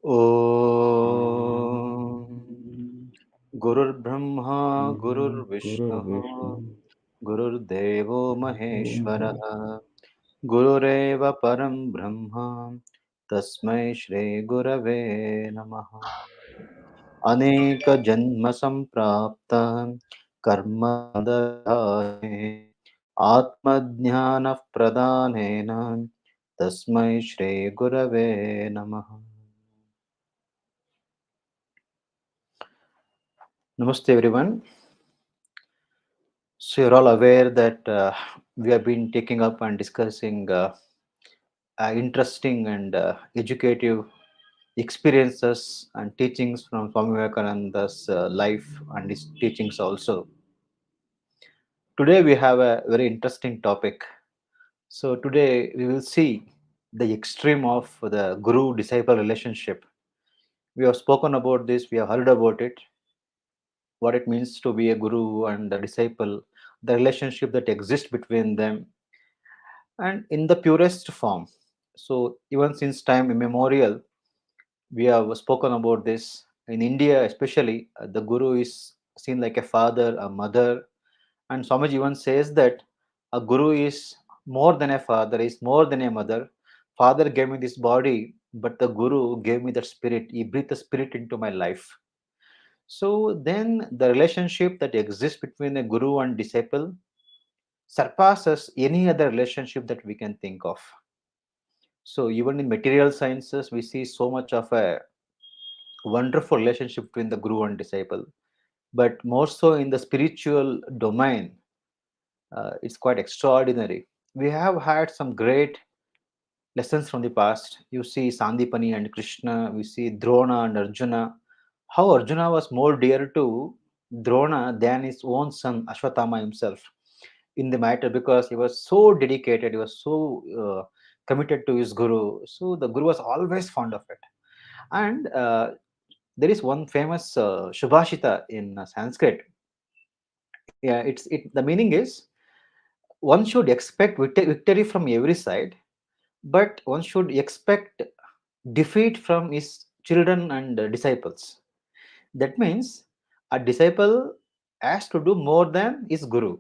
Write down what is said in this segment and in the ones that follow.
Om Gurur Brahma Gurur Vishnu Gururdevo Maheshwara Gurureva Param Brahma Tasmai Shri Gurave Namaha Aneka Janma Samprapta Karma Bandhane Atma Jnana Pradhanena Tasmai Shri Gurave Namaha. Namaste everyone. So you're all aware that we have been taking up and discussing interesting and educative experiences and teachings from Swami Vivekananda's life and his teachings also. Today we have a very interesting topic. So today we will see the extreme of the guru-disciple relationship. We have spoken about this, we have heard about it, what it means to be a guru and a disciple, the relationship that exists between them, and in the purest form. So even since time immemorial, we have spoken about this. In India, especially, the guru is seen like a father, a mother, and Swamiji even says that a guru is more than a father, is more than a mother. Father gave me this body, but the guru gave me that spirit. He breathed the spirit into my life. So then the relationship that exists between a guru and disciple surpasses any other relationship that we can think of. So even in material sciences, we see so much of a wonderful relationship between the guru and disciple. But more so in the spiritual domain, it's quite extraordinary. We have had some great lessons from the past. You see Sandipani and Krishna, we see Drona and Arjuna. How Arjuna was more dear to Drona than his own son Ashwatthama himself in the matter, because he was so dedicated, he was so committed to his guru. So the guru was always fond of it. And there is one famous Shubhashita in Sanskrit. Yeah, the meaning is one should expect victory from every side, but one should expect defeat from his children and disciples. That means a disciple has to do more than his guru.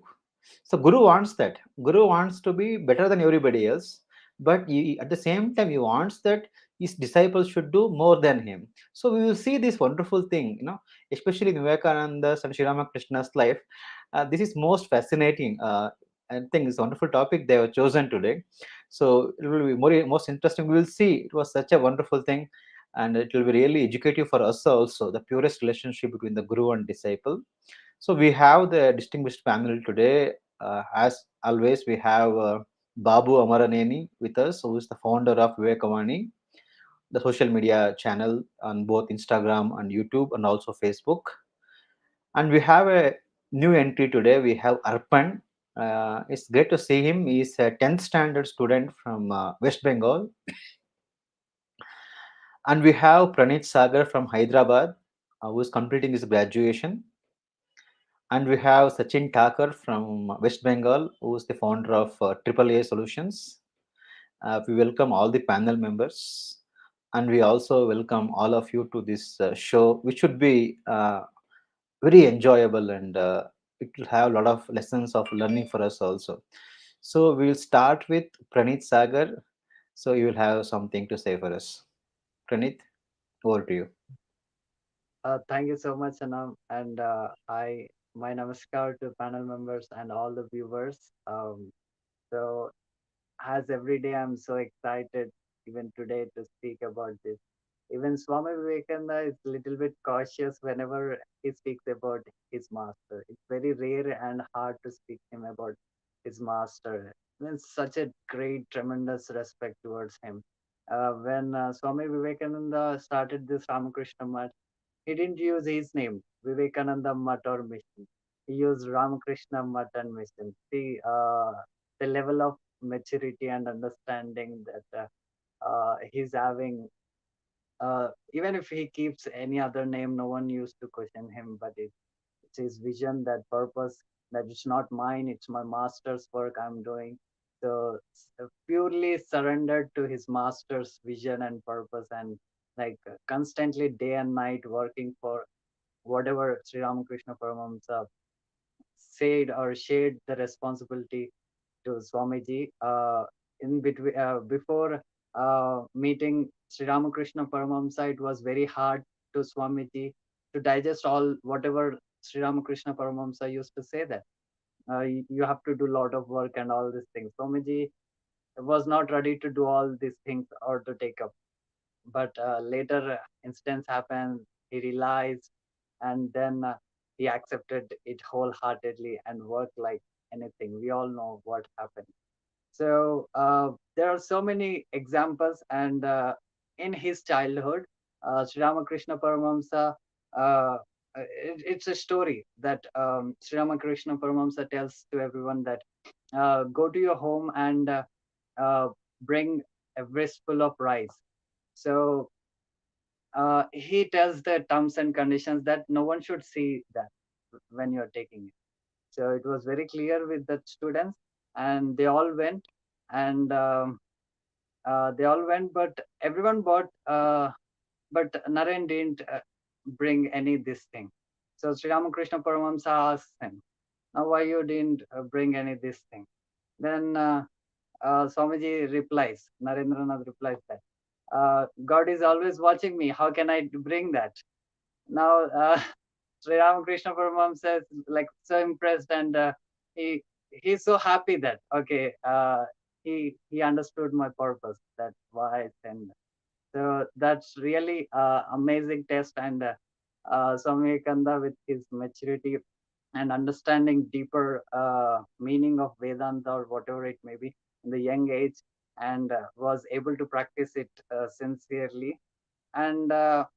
So guru wants that. Guru wants to be better than everybody else, but at the same time he wants that his disciples should do more than him. So we will see this wonderful thing, especially in Vivekananda's and Sri Ramakrishna's life. This is most fascinating. I think it's a wonderful topic they have chosen today. So it will be most interesting. We will see. It was such a wonderful thing, and it will be really educative for us also. The purest relationship between the guru and disciple. So we have the distinguished panel today. As always, we have Babu Amaraneni with us, who is the founder of Vivekavani, the social media channel on both Instagram and YouTube and also Facebook. And we have a new entry today. We have Arpan. It's great to see him. He's a 10th standard student from West Bengal. And we have Pranit Sagar from Hyderabad, who is completing his graduation. And we have Sachin Thakur from West Bengal, who is the founder of AAA Solutions. We welcome all the panel members, and we also welcome all of you to this show, which should be very enjoyable, and it will have a lot of lessons of learning for us also. So we will start with Pranit Sagar. So you will have something to say for us. Pranit, over to you. Thank you so much, Anam. And my namaskar to panel members and all the viewers. So, as every day, I'm so excited, even today, to speak about this. Even Swami Vivekananda is a little bit cautious whenever he speaks about his master. It's very rare and hard to speak him about his master. There's such a great, tremendous respect towards him. When Swami Vivekananda started this Ramakrishna he didn't use his name, Vivekananda Mutt or Mission. He used Ramakrishna Mutt and Mission. See, the level of maturity and understanding that he's having, even if he keeps any other name, no one used to question him, but it's his vision, that purpose, that it's not mine, it's my master's work I'm doing. So purely surrendered to his master's vision and purpose, and like constantly day and night working for whatever Sri Ramakrishna Paramahamsa said or shared the responsibility to Swamiji. In between, before meeting Sri Ramakrishna Paramahamsa, it was very hard to Swamiji to digest all whatever Sri Ramakrishna Paramahamsa used to say, that you have to do a lot of work and all these things. Swamiji was not ready to do all these things or to take up. But later instance happened, he realized, and then he accepted it wholeheartedly and worked like anything. We all know what happened. So there are so many examples, and in his childhood, Sri Ramakrishna Paramahamsa, it's a story that Sri Ramakrishna Paramahamsa tells to everyone, that go to your home and uh, bring a fistful of rice. So he tells the terms and conditions that no one should see that when you're taking it. So it was very clear with the students, and they all went, and but everyone bought, but Naren didn't bring any this thing. So Sri Ramakrishna Paramahamsa asked him, now why you didn't bring any this thing? Then Swamiji replies, Narendranath replies that, God is always watching me. How can I bring that? Now, Sri Ramakrishna Paramahamsa is like so impressed, and he he's so happy that okay, he understood my purpose. That's why I sent. So that's really amazing test, and Swami Vivekananda, with his maturity and understanding deeper meaning of Vedanta or whatever it may be in the young age, and was able to practice it sincerely. And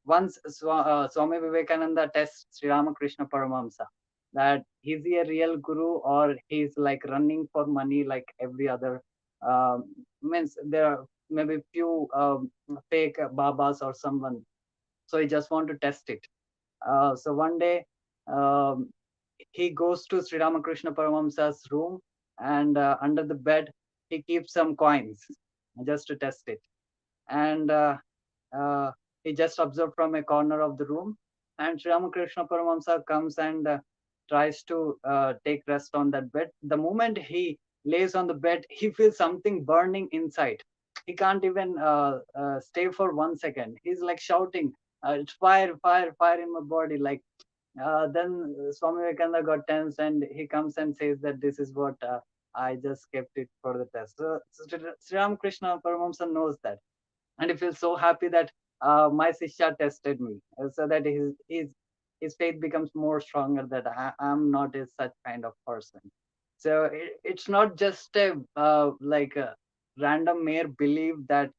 once Swami Vivekananda tests Sri Ramakrishna Paramahamsa, that is he a real guru, or he's like running for money like every other. Means there are maybe few fake babas or someone, so he just want to test it. So one day, um, he goes to Sri Ramakrishna Paramahamsa's room, and under the bed he keeps some coins just to test it. And uh, he just observed from a corner of the room, and Sri Ramakrishna Paramahamsa comes and tries to take rest on that bed. The moment he lays on the bed, he feels something burning inside. He can't even stay for 1 second. He's like shouting, "It's fire, fire, fire in my body!" Like then Swami Vivekananda got tense, and he comes and says that this is what I just kept it for the test. So Sri Ramakrishna Paramahamsa knows that, and he feels so happy that my Sishya tested me, so that his faith becomes more stronger, that I'm not a such kind of person. So it's not just a like a random mere belief that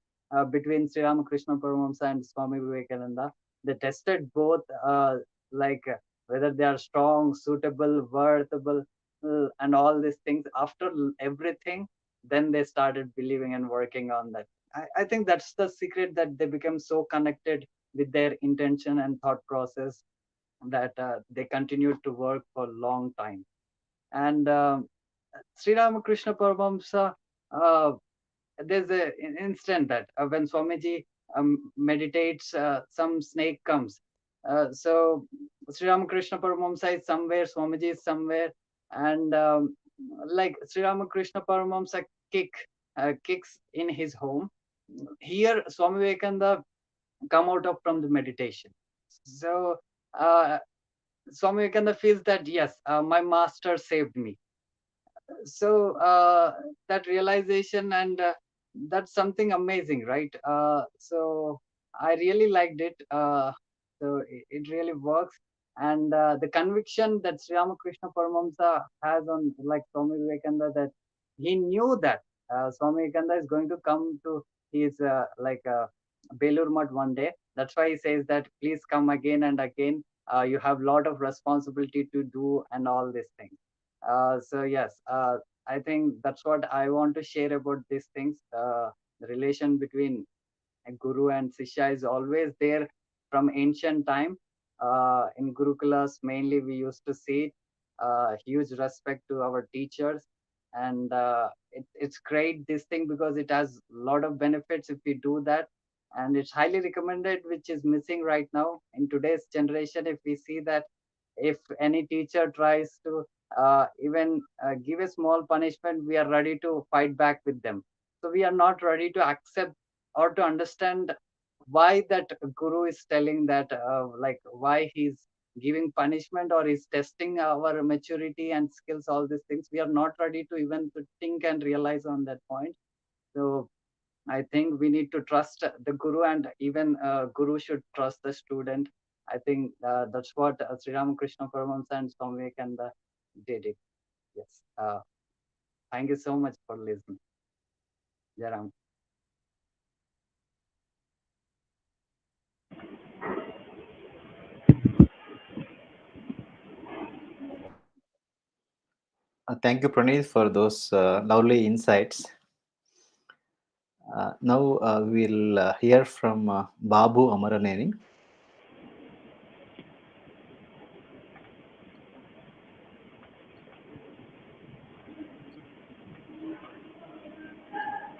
between Sri Ramakrishna Paramahamsa and Swami Vivekananda, they tested both, like whether they are strong, suitable, worthable, and all these things. After everything, then they started believing and working on that. I think that's the secret, that they become so connected with their intention and thought process, that they continued to work for a long time. And Sri Ramakrishna Paramahamsa, uh, there's an instant that when Swamiji meditates, some snake comes. So Sri Ramakrishna Paramahamsa is somewhere, Swamiji is somewhere, and like Sri Ramakrishna Paramahamsa kicks in his home. Here, Swami Vivekananda come out of from the meditation. So Swami Vivekananda feels that yes, my master saved me. So that realization, and that's something amazing, right? So I really liked it. So it really works, and the conviction that Sri Ramakrishna Paramahamsa has on like Swami Vivekananda, that he knew that Swami Vivekananda is going to come to his Belur Mutt one day. That's why he says that please come again and again. You have a lot of responsibility to do and all these things. So yes, I think that's what I want to share about these things. The relation between a guru and Sishya is always there from ancient time. In Gurukulas, mainly we used to see it. Huge respect to our teachers, and it's great this thing because it has a lot of benefits if we do that. and it's highly recommended, which is missing right now in today's generation. If we see that if any teacher tries to even give a small punishment, we are ready to fight back with them. So we are not ready to accept or to understand why that guru is telling that, like why he's giving punishment or is testing our maturity and skills, all these things. We are not ready to even to think and realize on that point. So I think we need to trust the guru, and even guru should trust the student. I think that's what Sri Ramakrishna Paramahamsa and Swami Vivekananda did it. Yes. Thank you so much for listening. Jaram. Thank you, Praneeth, for those lovely insights. Now we'll hear from Babu Amaraneni.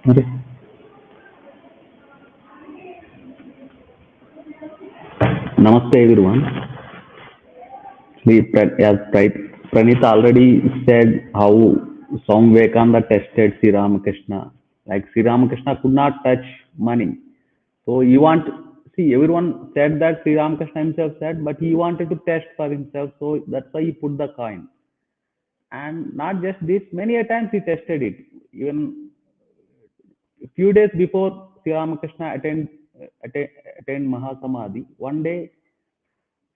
Okay. Namaste everyone. As Pranita already said how Swami Vivekananda tested Sri Ramakrishna. Like Sri Ramakrishna could not touch money. So you want see everyone said that Sri Ramakrishna himself said, but he wanted to test for himself. So that's why he put the coin. And not just this, many a times he tested it. Even a few days before Sri Ramakrishna attained, attained Mahasamadhi, one day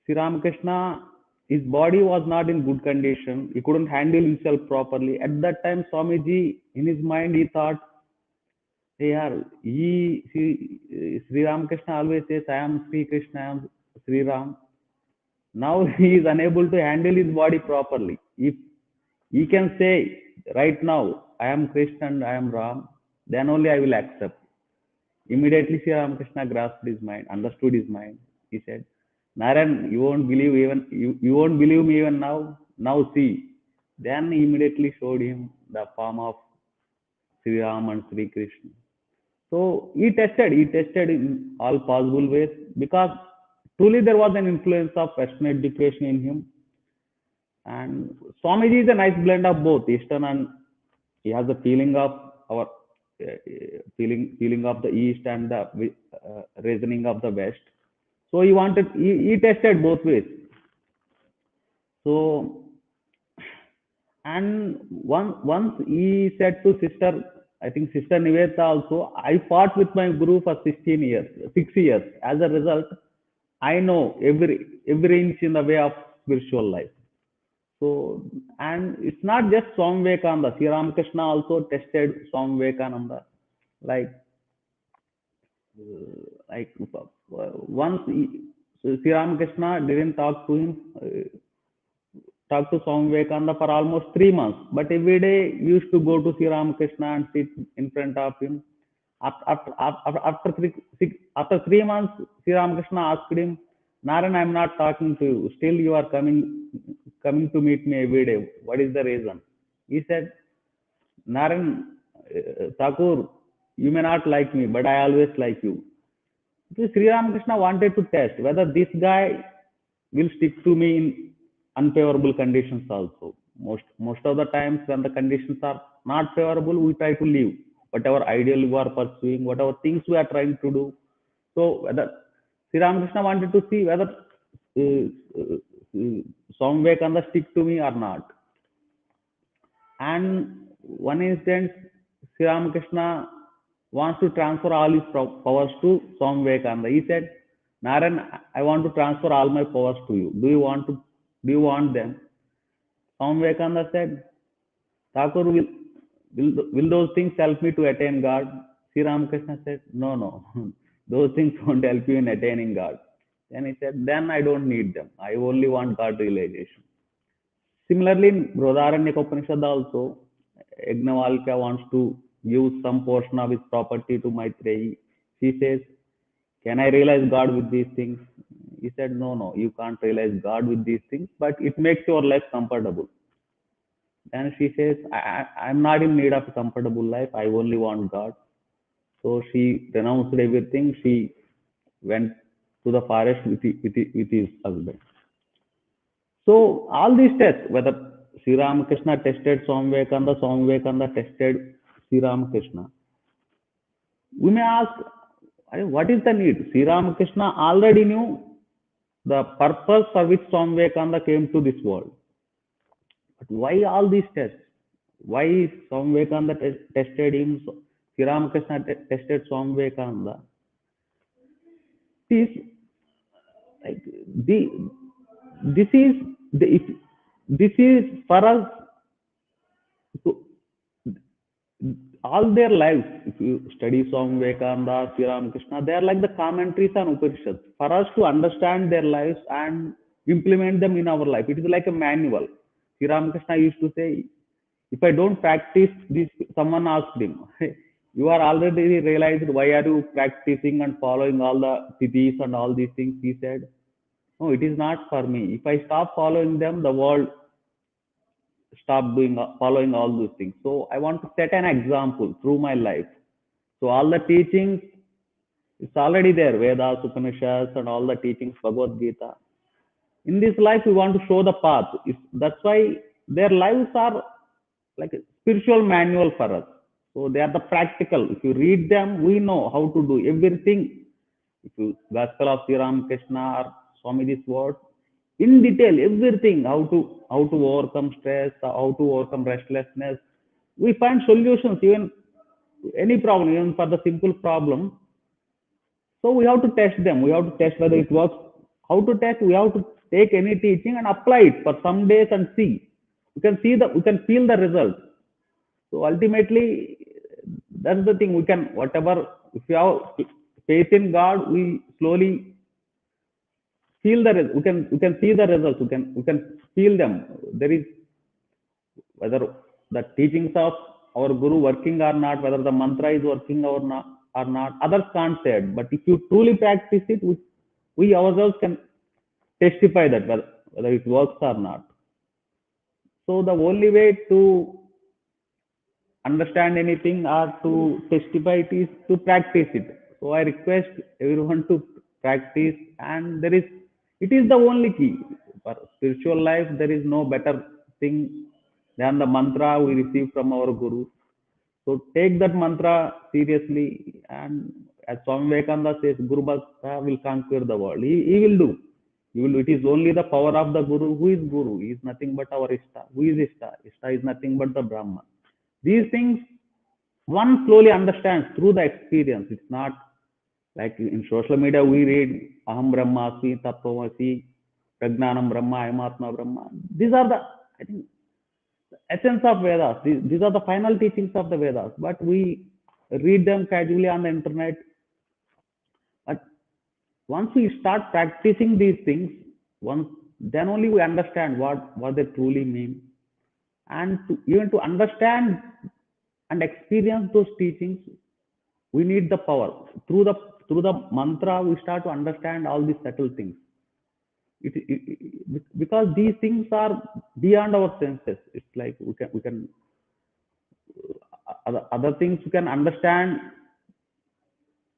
Sri Ramakrishna, his body was not in good condition. He couldn't handle himself properly. At that time, Swamiji, in his mind, he thought, hey, yaar, Sri Ramakrishna always says, I am Sri Krishna, I am Sri Ram. Now he is unable to handle his body properly. If he can say, right now, I am Krishna and I am Ram, then only I will accept. Immediately Sri Ramakrishna grasped his mind, understood his mind. He said, Naran, you won't believe me even now. Now see. Then he immediately showed him the form of Sri Ram and Sri Krishna. So he tested in all possible ways because truly there was an influence of Western education in him. And Swamiji is a nice blend of both Eastern and he has a feeling of our feeling of the East and the reasoning of the West. So he tested both ways. So and once he said to sister, I think sister Niveta also, I fought with my guru for 16 years, 6 years. As a result, I know every inch in the way of spiritual life. So, and it's not just Swami Vivekananda. Sri Ramakrishna also tested Swami Vivekananda. Like, once Sri Ramakrishna didn't talk to Swami Vivekananda for almost 3 months. But every day he used to go to Sri Ramakrishna and sit in front of him. After 3 months, Sri Ramakrishna asked him, Naran, I'm not talking to you. Still you are coming to meet me every day. What is the reason? He said, Naran, Thakur, you may not like me, but I always like you. So Sri Ramakrishna wanted to test whether this guy will stick to me in unfavorable conditions also. Most of the times when the conditions are not favorable, we try to leave whatever ideal we are pursuing, whatever things we are trying to do. So whether Sri Ramakrishna wanted to see whether Swami Vivekananda stick to me or not. And one instance, Sri Ramakrishna wants to transfer all his powers to Swami Vivekananda. He said, Naran, I want to transfer all my powers to you. Do you want them? Swami Vivekananda said, Thakur, will those things help me to attain God? Sri Ramakrishna said, no, no. Those things won't help you in attaining God. Then he said, then I don't need them. I only want God realization. Similarly, in Brodharanyaka Upanishad also, Yajnavalkya wants to give some portion of his property to Maitreyi. She says, can I realize God with these things? He said, no, no, you can't realize God with these things, but it makes your life comfortable. Then she says, I'm not in need of a comfortable life. I only want God. So she renounced everything. She went to the forest with his husband. So all these tests, whether Sri Ramakrishna tested Swami Vivekananda tested Sri Ramakrishna, we may ask, what is the need? Sri Ramakrishna already knew the purpose for which Swami Vivekananda came to this world. But why all these tests? Why Swami Vivekananda tested him? Sri Ramakrishna tested Swami Vivekananda. This, like, this is if this is for us to all their lives. If you study Swami Vivekananda, Sri Ramakrishna, they are like the commentaries on Upanishads for us to understand their lives and implement them in our life. It is like a manual. Sri Ramakrishna used to say, if I don't practice this, someone asked him, you are already realized, why are you practicing and following all the tithis and all these things? He said, no, it is not for me. If I stop following them, the world stop doing following all those things. So I want to set an example through my life. So all the teachings, it's already there, Vedas, Upanishads, and all the teachings, Bhagavad Gita. In this life, we want to show the path. That's why their lives are like a spiritual manual for us. So they are the practical. If you read them, we know how to do everything. If you Gospel of Sri Ramakrishna or Swamiji's words, in detail, everything, how to overcome stress, how to overcome restlessness. We find solutions even any problem, even for the simple problem. So we have to test them. We have to test whether it works. How to test? We have to take any teaching and apply it for some days and see. We can feel the results. So ultimately, that's the thing. We can, whatever, if you have faith in God, we slowly feel we can see the results. We can feel them. There is, whether the teachings of our Guru working or not, whether the mantra is working or not, others can't say it. But if you truly practice it, we ourselves can testify that whether it works or not. So the only way to understand anything or to testify it is to practice it. So I request everyone to practice, and it is the only key for spiritual life. There is no better thing than the mantra we receive from our Guru. So take that mantra seriously, and as Swami Vivekananda says, Guru-Bhakti will conquer the world. He will do. He will. It is only the power of the Guru. Who is Guru? He is nothing but our Ishta. Who is Ishta? Ishta is nothing but the Brahman. These things one slowly understands through the experience. It's not like in social media we read Aham Brahmasmi, Tattvamasi, Pragnanam Brahma, Ayamatma Brahma. These are the, I think, essence of Vedas. These are the final teachings of the Vedas. But we read them casually on the internet. But once we start practicing these things, then only we understand what they truly mean. And even to understand and experience those teachings, we need the power. Through the mantra, we start to understand all these subtle things. Because these things are beyond our senses. It's like we can other things we can understand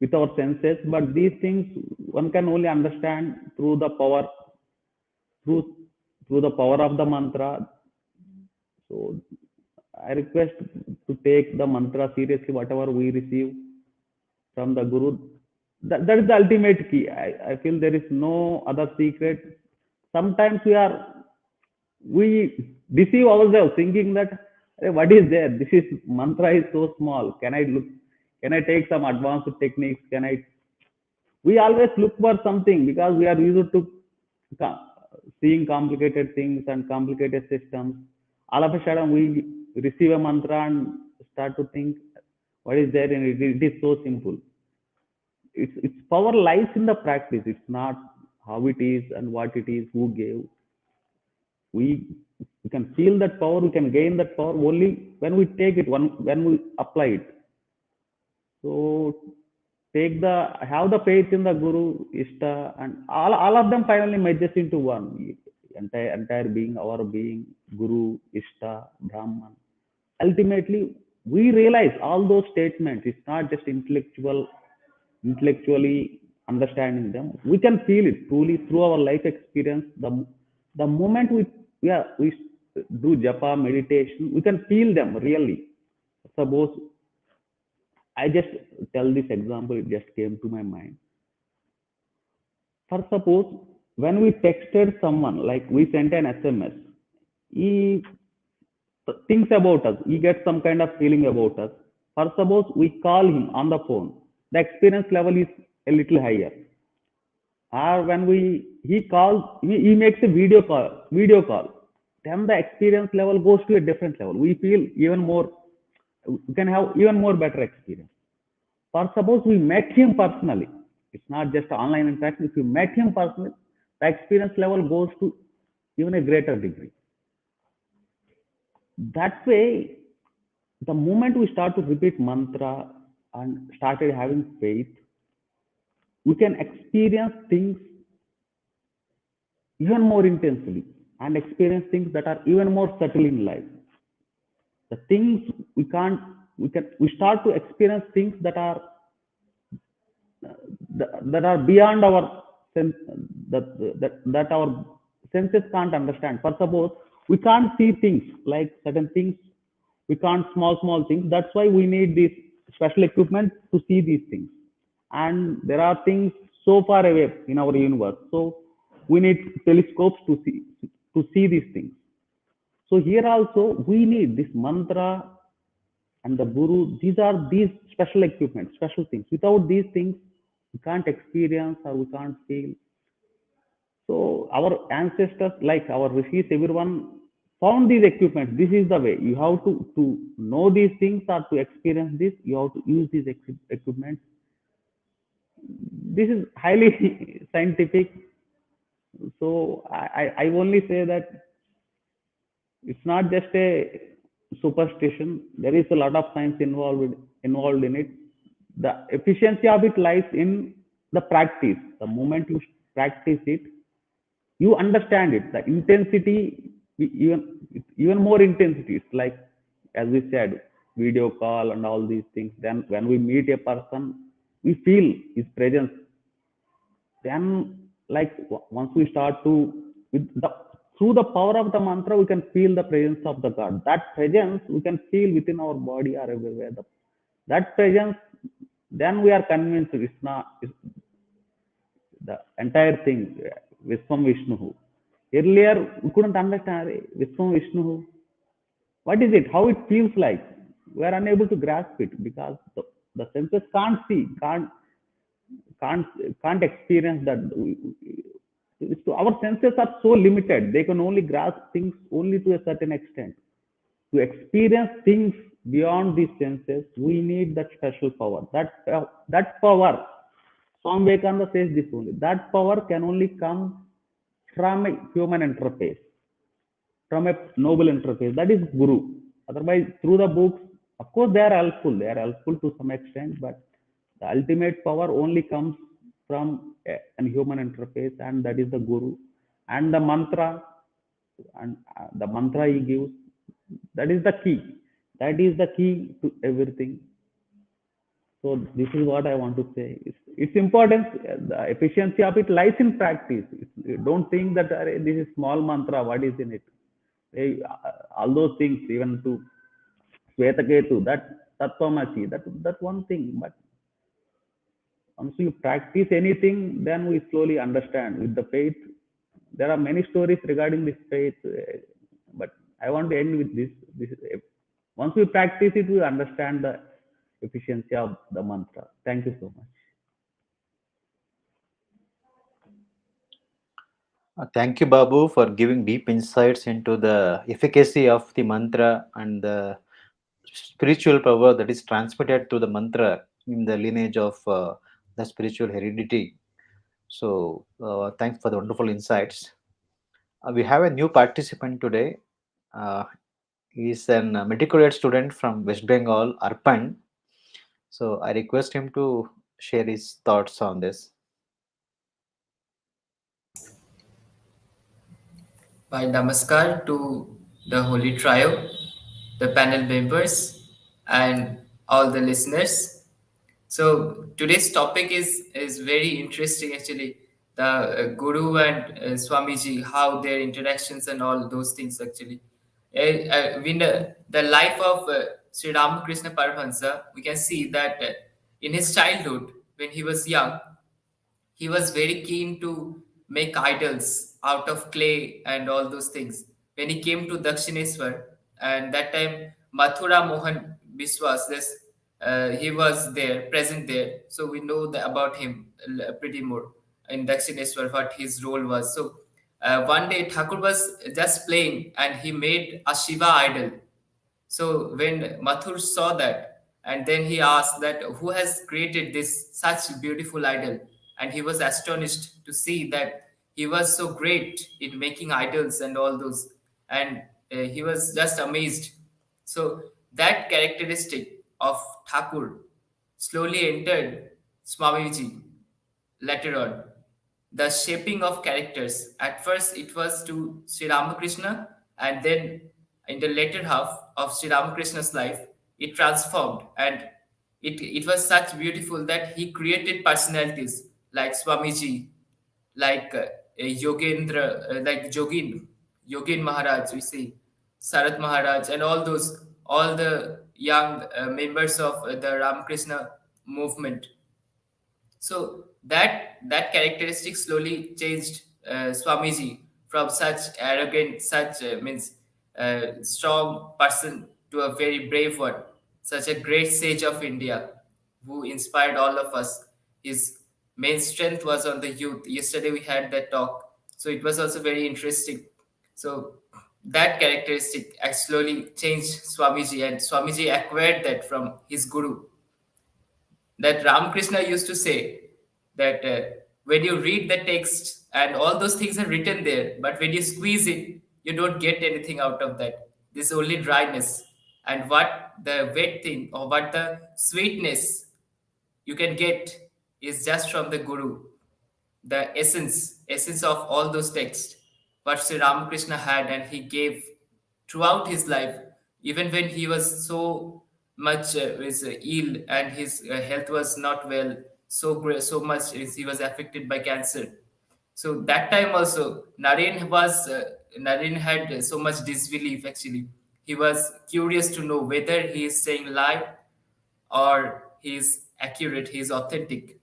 with our senses, but these things one can only understand through the power, through the power of the mantra. So I request to take the mantra seriously, whatever we receive from the Guru. That is the ultimate key. I feel there is no other secret. Sometimes we deceive ourselves thinking that, "Hey, what is there? This is mantra is so small. Can I take some advanced techniques? We always look for something because we are used to seeing complicated things and complicated systems. All of a sudden, we receive a mantra and start to think, what is there in it? It is so simple. Its power lies in the practice. It's not how it is and what it is, who gave. We can feel that power, we can gain that power only when we take it, when we apply it. So have the faith in the Guru, Ishta, and all of them finally merges into one. Entire being, our being, Guru, Ishta, Brahman. Ultimately, we realize all those statements. It's not just intellectually understanding them. We can feel it truly through our life experience. The moment we do japa meditation, we can feel them really. Suppose I just tell this example, it just came to my mind. For suppose when we texted someone, like we sent an SMS, he thinks about us, he gets some kind of feeling about us. For suppose we call him on the phone, the experience level is a little higher. Or when he calls, he makes a video call, then the experience level goes to a different level. We feel even more, we can have even more better experience. Or suppose we met him personally, it's not just online interaction. If you met him personally, the experience level goes to even a greater degree. That way, the moment we start to repeat mantra and started having faith, we can experience things even more intensely and experience things that are even more subtle in life. The things we can't, we start to experience things that are beyond our sense, that our senses can't understand. For suppose we can't see things like certain things, we can't small things. That's why we need this special equipment to see these things. And there are things so far away in our universe, so we need telescopes to see these things. So here also we need this mantra and the guru. These are these special equipment, special things. Without these things, we can't experience or we can't feel. So our ancestors, like our rishis, everyone found these equipment. This is the way you have to know these things or to experience this. You have to use these equipment. This is highly scientific. So I only say that it's not just a superstition. There is a lot of science involved in it. The efficiency of it lies in the practice. The moment you practice it, you understand it. The intensity, even more intensity. It's like, as we said, video call and all these things. Then when we meet a person, we feel his presence. Then, like once we start to with the through the power of the mantra, we can feel the presence of the God. That presence we can feel within our body or everywhere. That presence, then we are convinced it's not it's the entire thing. Viswam Vishnu. Earlier we couldn't understand Viswam Vishnu. What is it? How it feels like? We are unable to grasp it because the senses can't see, can't can't experience that. So our senses are so limited; they can only grasp things only to a certain extent. To experience things beyond these senses, we need that special power. That power, Swami Vivekananda says this only. That power can only come from a human interface, from a noble interface. That is Guru. Otherwise, through the books, of course, they are helpful. They are helpful to some extent, but the ultimate power only comes from a human interface, and that is the Guru. And the mantra, and the mantra he gives, that is the key. That is the key to everything. So this is what I want to say. Its importance, the efficiency of it lies in practice. Don't think that this is small mantra. What is in it? All those things, even to Svetaketu, that Tattvamasi, that one thing. But once you practice anything, then we slowly understand. With the faith, there are many stories regarding this faith, but I want to end with this. Once we practice it, we understand the efficiency of the mantra. Thank you so much. Thank you, Babu, for giving deep insights into the efficacy of the mantra and the spiritual power that is transmitted to the mantra in the lineage of the spiritual heredity. So, thanks for the wonderful insights. We have a new participant today. Uh, he is an medical student from West Bengal, Arpan. So, I request him to share his thoughts on this. My namaskar to the Holy Trio, the panel members, and all the listeners. So today's topic is very interesting actually. The Guru and Swamiji, how their interactions and all those things actually. The life of Sri Ramakrishna Paramahansa, we can see that in his childhood, when he was young, he was very keen to make idols out of clay and all those things. When he came to Dakshineswar, and that time Mathura Mohan Biswas, this he was there, present there. So we know about him pretty more in Dakshineswar, what his role was. So one day Thakur was just playing and he made a Shiva idol. So when Mathur saw that, and then he asked that who has created this such beautiful idol, and he was astonished to see that he was so great in making idols and all those, and he was just amazed. So that characteristic of Thakur slowly entered Swamiji later on. The shaping of characters. At first, it was to Sri Ramakrishna, and then in the later half of Sri Ramakrishna's life, it transformed, and it was such beautiful that he created personalities like Swamiji, like Yogendra, like Yogin Maharaj, we see, Sarat Maharaj, and all the young members of the Ramakrishna movement. So that characteristic slowly changed Swamiji from such arrogant, such means strong person to a very brave one, such a great sage of India who inspired all of us. His main strength was on the youth. Yesterday we had that talk, so it was also very interesting. So that characteristic slowly changed Swamiji, and Swamiji acquired that from his guru, that Ramakrishna used to say that when you read the text and all those things are written there, but when you squeeze it, you don't get anything out of that. There's only dryness. And what the wet thing or what the sweetness you can get is just from the Guru, the essence of all those texts, what Sri Ramakrishna had and he gave throughout his life, even when he was so much ill and his health was not well, so much he was affected by cancer. So that time also, Naren had so much disbelief actually. He was curious to know whether he is saying lie or he is accurate, he is authentic.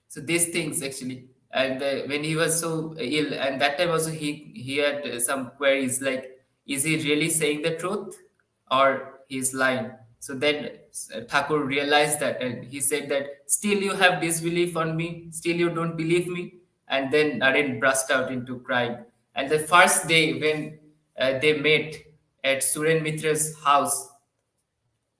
So these things actually, and when he was so ill, and that time also he had some queries like, is he really saying the truth or he's lying? So then Thakur realized that, and he said that still you have disbelief on me, still you don't believe me. And then Naren burst out into crying. And the first day when they met at Suren Mitra's house,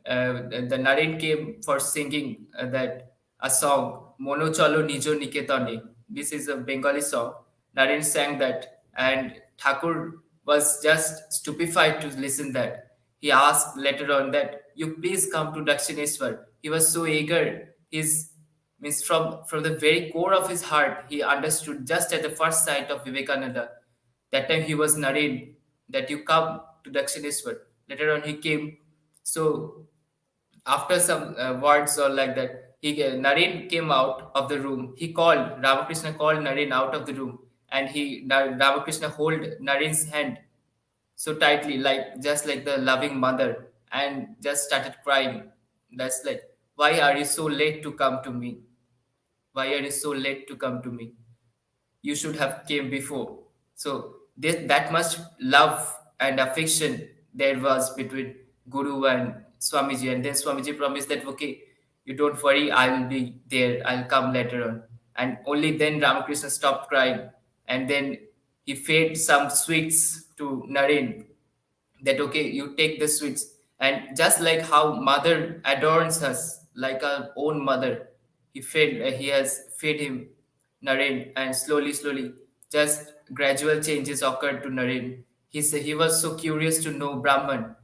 the Naren came for singing that a song, Mono Chalo Nijo Niketane. This is a Bengali song. Naren sang that, and Thakur was just stupefied to listen that. He asked later on that, you please come to Dakshineswar. He was so eager. His means from the very core of his heart, he understood just at the first sight of Vivekananda. That time he was Naren, that you come to Dakshineswar. Later on he came. So after some words or like that, Naren came out of the room. He called Ramakrishna, called Naren out of the room, and Ramakrishna hold Naren's hand so tightly, like just like the loving mother, and just started crying. That's like, why are you so late to come to me? Why are you so late to come to me? You should have came before. So that much love and affection there was between Guru and Swamiji. And then Swamiji promised that, okay, you don't worry, I'll be there, I'll come later on. And only then Ramakrishna stopped crying. And then he fed some sweets to Naren, that okay, you take the sweets. And just like how mother adorns us like our own mother, he has fed him Naren, and slowly, just gradual changes occurred to Naren. He was so curious to know Brahman,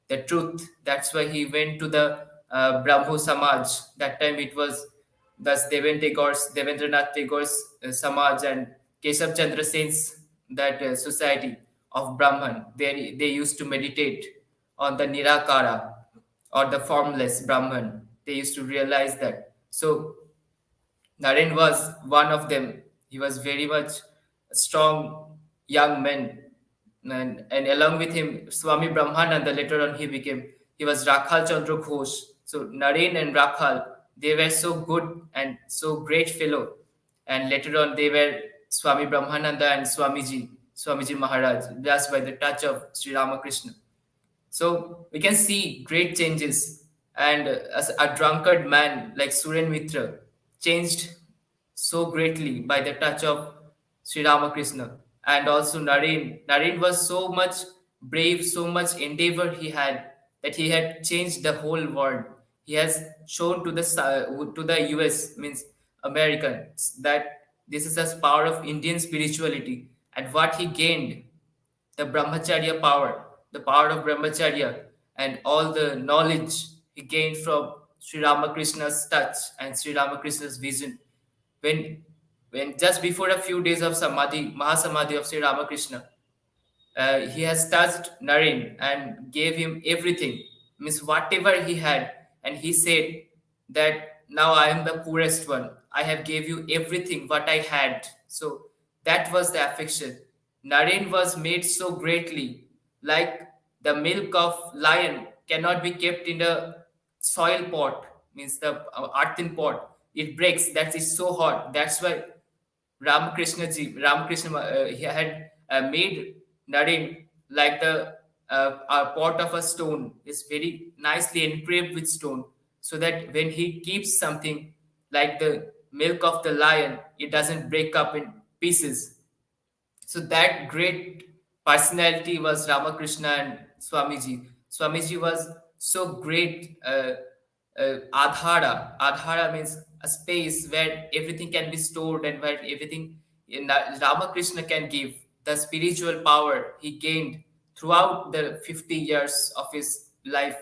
the truth. That's why he went to the Brahmo Samaj. That time it was thus Devendranath Tagore's Samaj and Keshav Chandra Sen's that society of Brahman. They used to meditate on the Nirakara, or the formless Brahman. They used to realize that. So Naren was one of them. He was very much a strong young man, and along with him, Swami Brahmananda. Later on, he was Rakhal Chandra Ghosh. So Naren and Rakhal, they were so good and so great fellow, and later on they were Swami Brahmananda and Swamiji Maharaj, just by the touch of Sri Ramakrishna. So we can see great changes. And as a drunkard man like Suren Mitra changed so greatly by the touch of Sri Ramakrishna. And also Naren. Naren was so much brave, so much endeavor he had, that he had changed the whole world. He has shown to the US, means Americans, that this is a power of Indian spirituality, and what he gained, the brahmacharya power, the power of brahmacharya, and all the knowledge he gained from Sri Ramakrishna's touch and Sri Ramakrishna's vision. When, when just before a few days of Samadhi, Mahasamadhi of Sri Ramakrishna, he has touched Naren and gave him everything, means whatever he had, and he said that now I am the poorest one. I have gave you everything what I had. So that was the affection. Naren was made so greatly, like the milk of lion cannot be kept in the soil pot, means the earthen pot. It breaks. That is so hot. That's why Ramakrishna, he had made Naren like the a pot of a stone, is very nicely engraved with stone, so that when he keeps something like the milk of the lion, it doesn't break up in pieces. So that great personality was Ramakrishna and Swamiji. Swamiji was so great. Adhara. Adhara means a space where everything can be stored and where everything Ramakrishna can give. The spiritual power he gained throughout the 50 years of his life.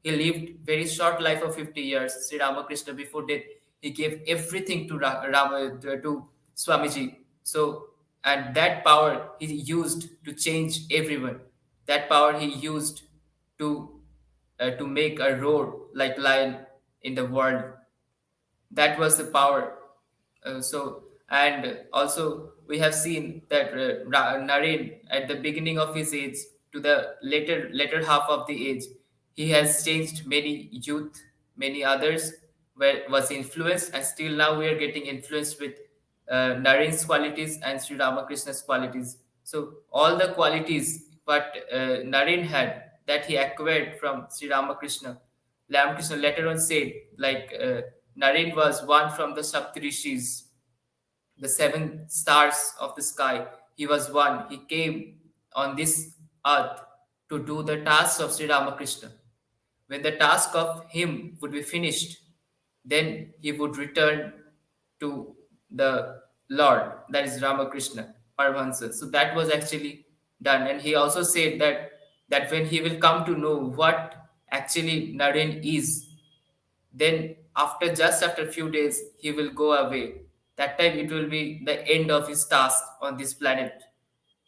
He lived very short life of 50 years. Sri Ramakrishna, before death, he gave everything to to Swamiji. So, and that power he used to change everyone. That power he used to to make a roar like lion in the world. That was the power. So, and also we have seen that Naren, at the beginning of his age to the later half of the age, he has changed many youth, many others were was influenced, and still now we are getting influenced with Naren's qualities and Sri Ramakrishna's qualities. So all the qualities what Naren had, that he acquired from Sri Ramakrishna. Ramakrishna later on said, like Naren was one from the Saptarishis, the seven stars of the sky. He was one. He came on this earth to do the tasks of Sri Ramakrishna. When the task of him would be finished, then he would return to the Lord, that is Ramakrishna, Paramahansa. So that was actually done. And he also said that when he will come to know what actually Naren is, then after a few days he will go away. That time it will be the end of his task on this planet.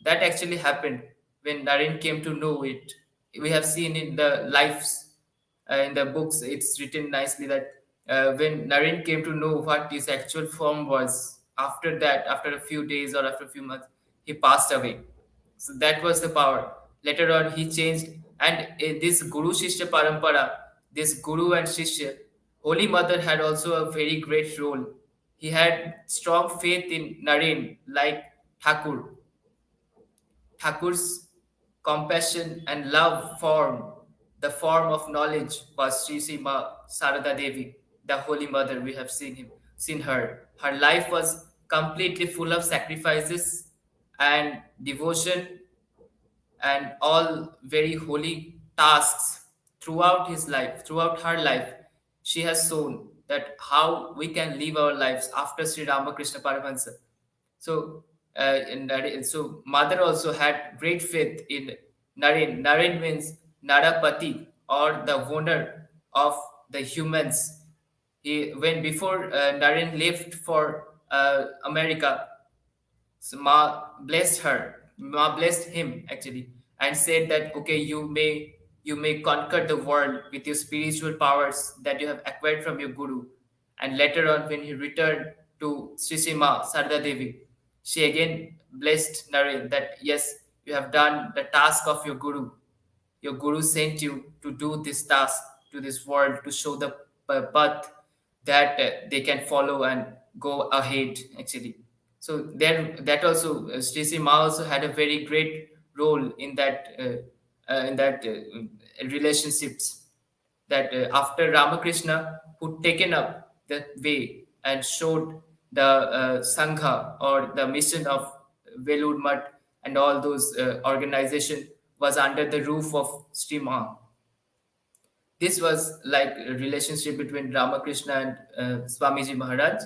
That actually happened when Naren came to know it. We have seen in the lives, in the books, it's written nicely that when Naren came to know what his actual form was, after that, after a few days or after a few months, he passed away. So that was the power. Later on, he changed, and in this Guru Shishya Parampara, this Guru and Shishya, Holy Mother had also a very great role. He had strong faith in Naren, like Thakur. Thakur's compassion and love form, the form of knowledge, was Sri Sima Sarada Devi, the Holy Mother. We have seen her. Her life was completely full of sacrifices and devotion and all very holy tasks throughout his life, throughout her life. She has shown that how we can live our lives after Sri Ramakrishna Paramahansa. So, so mother also had great faith in Naren. Naren means Narapati, or the owner of the humans. He, when before Naren left for America, so Ma blessed him actually, and said that okay, you may conquer the world with your spiritual powers that you have acquired from your guru. And later on, when he returned to Srisima Sarda Devi, she again blessed Naren that yes, you have done the task of your guru. Your guru sent you to do this task to this world to show the path that they can follow and go ahead actually. So then that also Stacy Ma also had a very great role in that relationships that after Ramakrishna who taken up the way and showed the Sangha or the mission of Velud Mutt and all those organization was under the roof of Sri Ma. This was like a relationship between Ramakrishna and Swamiji Maharaj.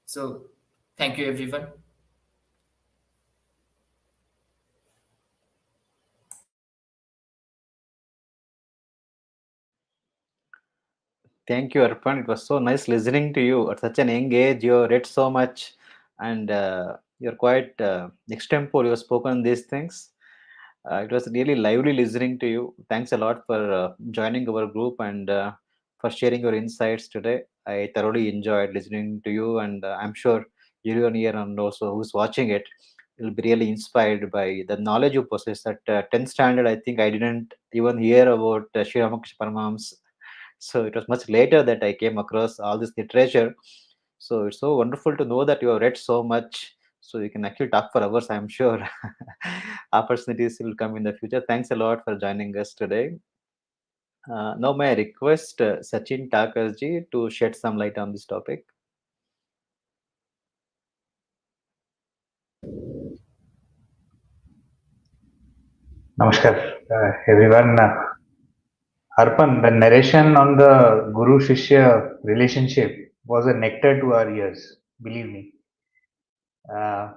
So thank you everyone. Thank you, Arpan. It was so nice listening to you. At such an young age, you read so much, and you're quite extempore. You have spoken these things. It was really lively listening to you. Thanks a lot for joining our group and for sharing your insights today. I thoroughly enjoyed listening to you, and I'm sure everyone here and also who's watching it will be really inspired by the knowledge you possess. At 10th standard, I think I didn't even hear about Sri Ramakrishna Paramahams, so it was much later that I came across all this literature. So it's so wonderful to know that you have read so much. So you can actually talk for hours, I'm sure. Opportunities will come in the future. Thanks a lot for joining us today. Now, may I request Sachin Takarji to shed some light on this topic? Namaskar, everyone. Arpan, the narration on the Guru Shishya relationship was a nectar to our ears, believe me. Uh,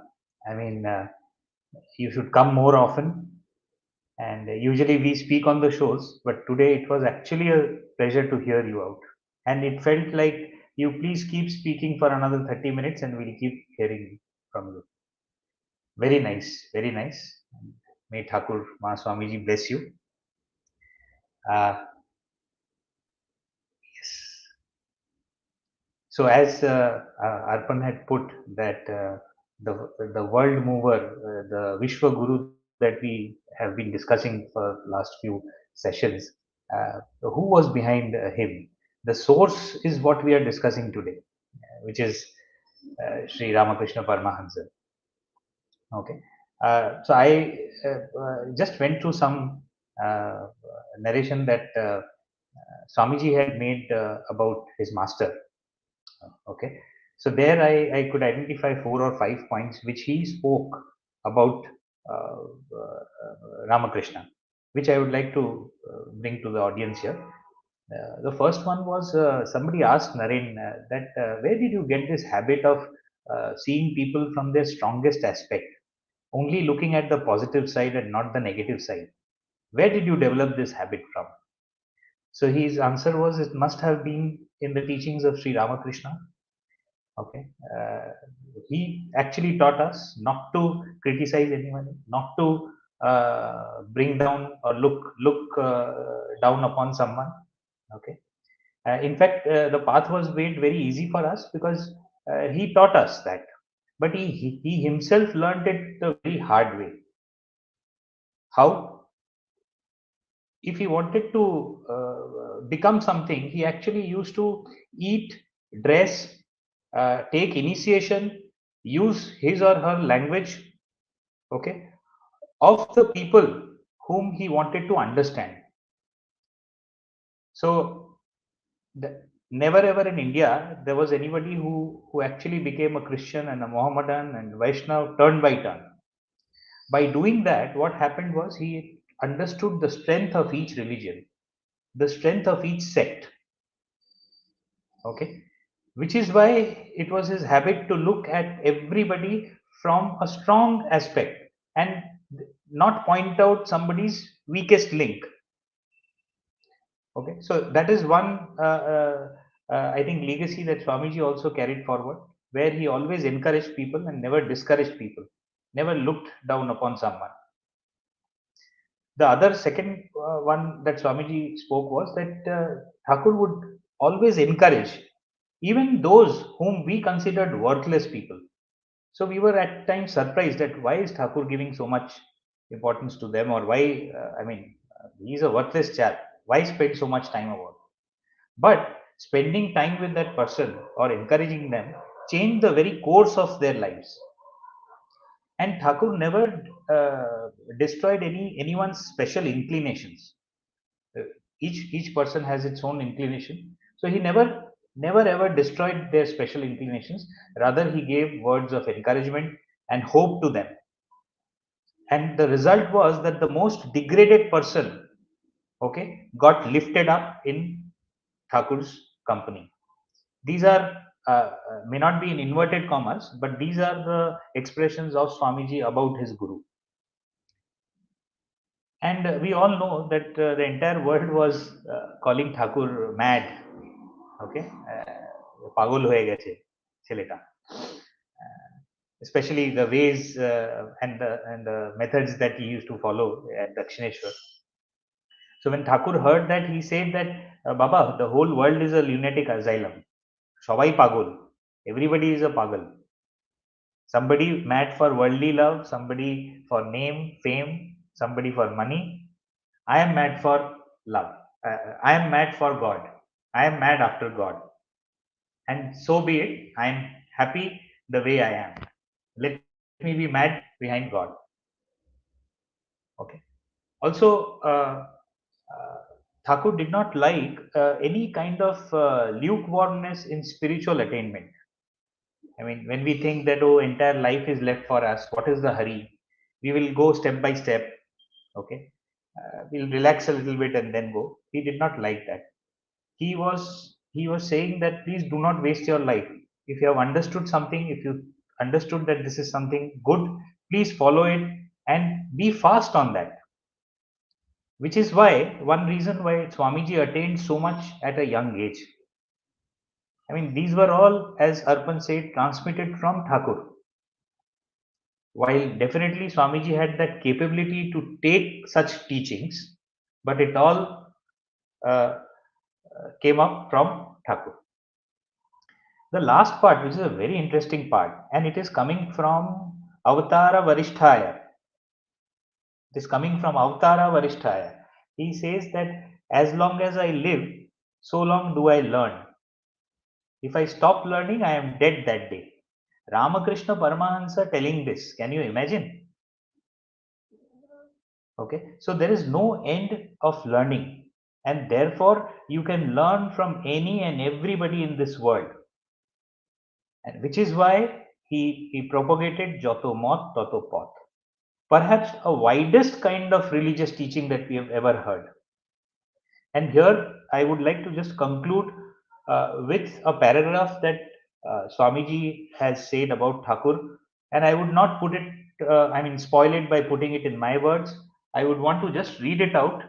I mean, you should come more often. And usually we speak on the shows, but today it was actually a pleasure to hear you out. And it felt like you please keep speaking for another 30 minutes and we'll keep hearing from you. Very nice, very nice. May Thakur Ma Swamiji bless you. Yes. So as Arpan had put that the world mover, the Vishwa Guru that we have been discussing for last few sessions, who was behind him? The source is what we are discussing today, which is Sri Ramakrishna Paramahansa. Okay. So I just went through some narration that Swamiji had made about his master. Okay. So there I could identify 4 or 5 points which he spoke about Ramakrishna, which I would like to bring to the audience here. The first one was somebody asked Naren that where did you get this habit of seeing people from their strongest aspect, only looking at the positive side and not the negative side? Where did you develop this habit from? So his answer was it must have been in the teachings of Sri Ramakrishna. Okay, he actually taught us not to criticize anyone, not to bring down or look down upon someone. Okay, in fact, the path was made very easy for us because he taught us that, but he himself learned it the very hard way. How? If he wanted to become something, he actually used to eat, dress, take initiation, use his or her language, okay, of the people whom he wanted to understand. So, never ever in India there was anybody who actually became a Christian and a Mohammedan and Vaishnav turn by turn. By doing that, what happened was he understood the strength of each religion, the strength of each sect. Okay, which is why it was his habit to look at everybody from a strong aspect and not point out somebody's weakest link. Okay, so that is one I think legacy that Swamiji also carried forward, where he always encouraged people and never discouraged people, never looked down upon someone. The other second one that Swamiji spoke was that Thakur would always encourage even those whom we considered worthless people. So we were at times surprised that why is Thakur giving so much importance to them, or why, he's a worthless chap. Why spend so much time about? But spending time with that person or encouraging them changed the very course of their lives. And Thakur never destroyed anyone's special inclinations. Uh, each person has its own inclination, so he never ever destroyed their special inclinations. Rather, he gave words of encouragement and hope to them. And the result was that the most degraded person, okay, got lifted up in Thakur's company. These are may not be in inverted commas, but these are the expressions of Swamiji about his Guru. And we all know that the entire world was calling Thakur mad. Okay, পাগল হয়ে গেছে ছেলেটা. Especially the ways and the methods that he used to follow at Dakshineshwar. So when Thakur heard that, he said that, Baba, the whole world is a lunatic asylum. সবাই পাগল. Everybody is a pagal. Somebody mad for worldly love, somebody for name, fame, somebody for money. I am mad for love. I am mad for God. I am mad after God. And so be it. I am happy the way I am. Let me be mad behind God. Okay. Also, Thakur did not like any kind of lukewarmness in spiritual attainment. I mean, when we think that, oh, entire life is left for us, what is the hurry? We will go step by step. Okay. We'll relax a little bit and then go. He did not like that. He was saying that please do not waste your life. If you have understood something, if you understood that this is something good, please follow it and be fast on that. Which is why one reason why Swamiji attained so much at a young age. I mean, these were all, as Arpan said, transmitted from Thakur. While definitely Swamiji had that capability to take such teachings, but it all came up from Thakur. The last part, which is a very interesting part, and it is coming from Avatara Varishtaya. It is coming from Avatara Varishtaya. He says that as long as I live, so long do I learn. If I stop learning, I am dead that day. Ramakrishna Paramahansa telling this. Can you imagine? Okay, so there is no end of learning, and therefore you can learn from any and everybody in this world. And which is why he propagated Joto Mot Toto Pot, perhaps a widest kind of religious teaching that we have ever heard. And here I would like to just conclude with a paragraph that Swamiji has said about Thakur, and I would not put it, spoil it by putting it in my words. I would want to just read it out.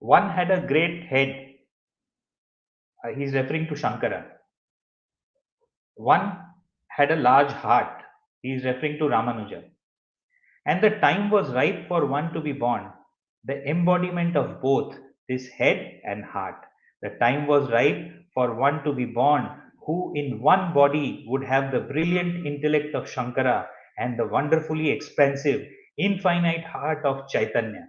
One had a great head. He's referring to Shankara. One had a large heart. He is referring to Ramanuja. And the time was ripe for one to be born, the embodiment of both this head and heart. The time was ripe for one to be born who in one body would have the brilliant intellect of Shankara and the wonderfully expansive, infinite heart of Chaitanya.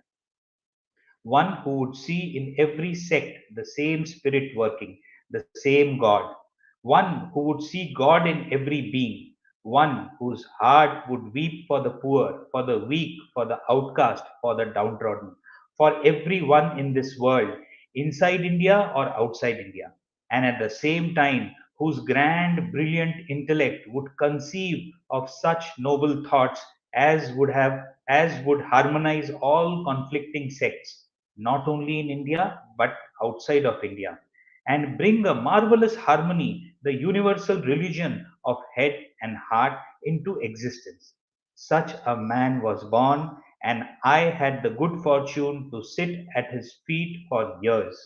One who would see in every sect the same spirit working, the same God. One who would see God in every being. One whose heart would weep for the poor, for the weak, for the outcast, for the downtrodden, for everyone in this world, inside India or outside India. And at the same time, whose grand, brilliant intellect would conceive of such noble thoughts as would harmonize all conflicting sects, not only in India but outside of India, and bring a marvelous harmony, the universal religion of head and heart, into existence. Such a man was born, and I had the good fortune to sit at his feet for years.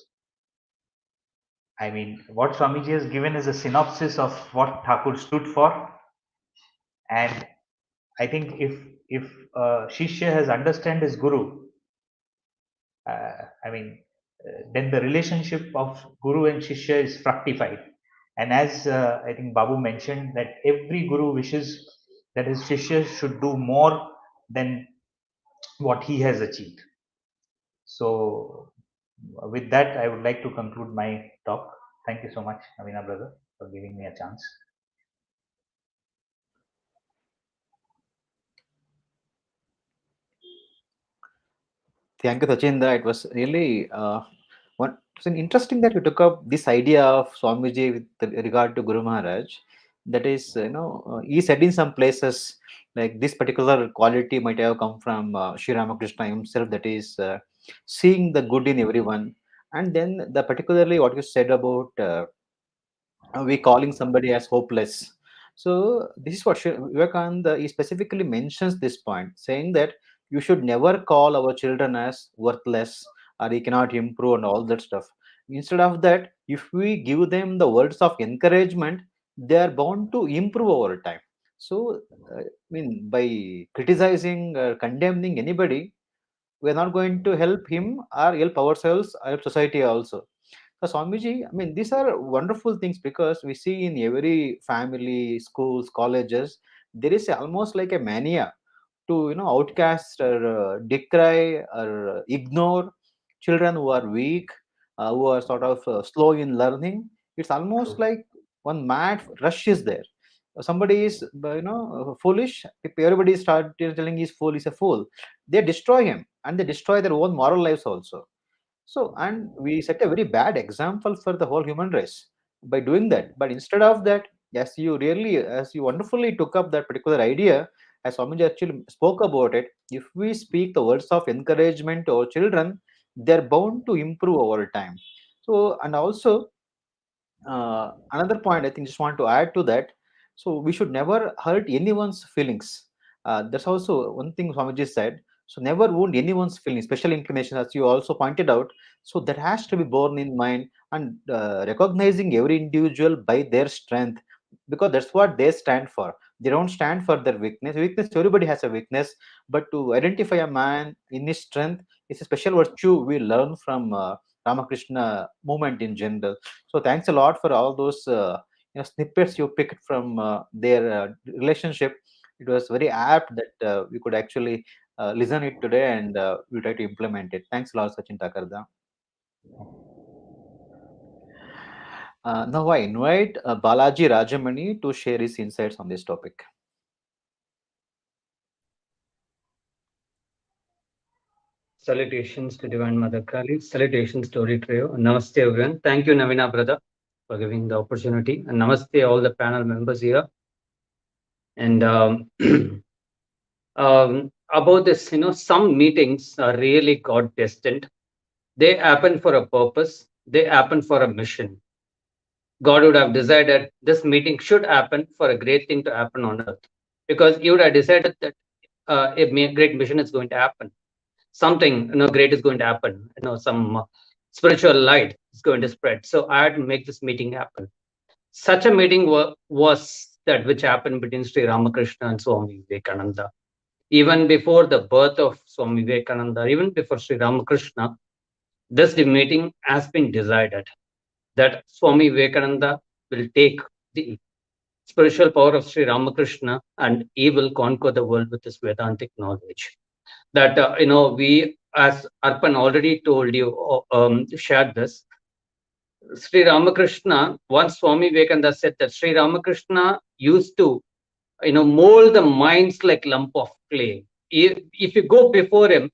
I mean, what Swamiji has given is a synopsis of what Thakur stood for, and I think if Shishya has understand his Guru, I mean, then the relationship of Guru and Shishya is fructified. And as I think Babu mentioned, that every Guru wishes that his Shishya should do more than what he has achieved. So, with that, I would like to conclude my talk. Thank you so much, Navina brother, for giving me a chance. Thank you, Sachinda. It was really it's an interesting that you took up this idea of Swamiji with regard to Guru Maharaj. That is, he said in some places like this particular quality might have come from Sri Ramakrishna himself. That is, seeing the good in everyone, and then the particularly what you said about we calling somebody as hopeless. So this is what Vivekananda he specifically mentions this point, saying that you should never call our children as worthless or he cannot improve and all that stuff. Instead of that, if we give them the words of encouragement, they are bound to improve over time. So, I mean, by criticizing or condemning anybody, we are not going to help him or help ourselves or help society also. So Swamiji, I mean, these are wonderful things because we see in every family, schools, colleges, there is almost like a mania to outcast or decry or ignore children who are weak, who are sort of slow in learning. It's almost like one mad rush is there. Somebody is foolish. If everybody start telling he's fool, he's a fool, they destroy him and they destroy their own moral lives also. So, and we set a very bad example for the whole human race by doing that. But instead of that, as you wonderfully took up that particular idea, as Swamiji actually spoke about it, if we speak the words of encouragement to our children, they're bound to improve over time. So, and also another point I think just want to add to that. So we should never hurt anyone's feelings. That's also one thing Swamiji said. So never wound anyone's feelings, special inclination, as you also pointed out. So that has to be borne in mind and recognizing every individual by their strength, because that's what they stand for. They don't stand for their weakness. Weakness, everybody has a weakness, but to identify a man in his strength is a special virtue we learn from Ramakrishna movement in general. So thanks a lot for all those snippets you picked from their relationship. It was very apt that we could actually listen it today, and we'll try to implement it. Thanks a lot, Sachin Takarda. Now I invite Balaji Rajamani to share his insights on this topic. Salutations to Divine Mother Kali. Salutations to Story Trio. Namaste, everyone. Thank you, Navina brother, for giving the opportunity. And namaste, all the panel members here. And about this, some meetings are really God destined. They happen for a purpose. They happen for a mission. God would have decided this meeting should happen for a great thing to happen on earth, because He would have decided that a great mission is going to happen. Something great is going to happen. Some spiritual light is going to spread. So I had to make this meeting happen. Such a meeting was that which happened between Sri Ramakrishna and Swami Vivekananda. Even before the birth of Swami Vivekananda, even before Sri Ramakrishna, this meeting has been decided that Swami Vivekananda will take the spiritual power of Sri Ramakrishna and he will conquer the world with his Vedantic knowledge. That we, as Arpan already told you, shared this. Sri Ramakrishna, once Swami Vivekananda said that Sri Ramakrishna used to mold the minds like lump of clay. If you go before him,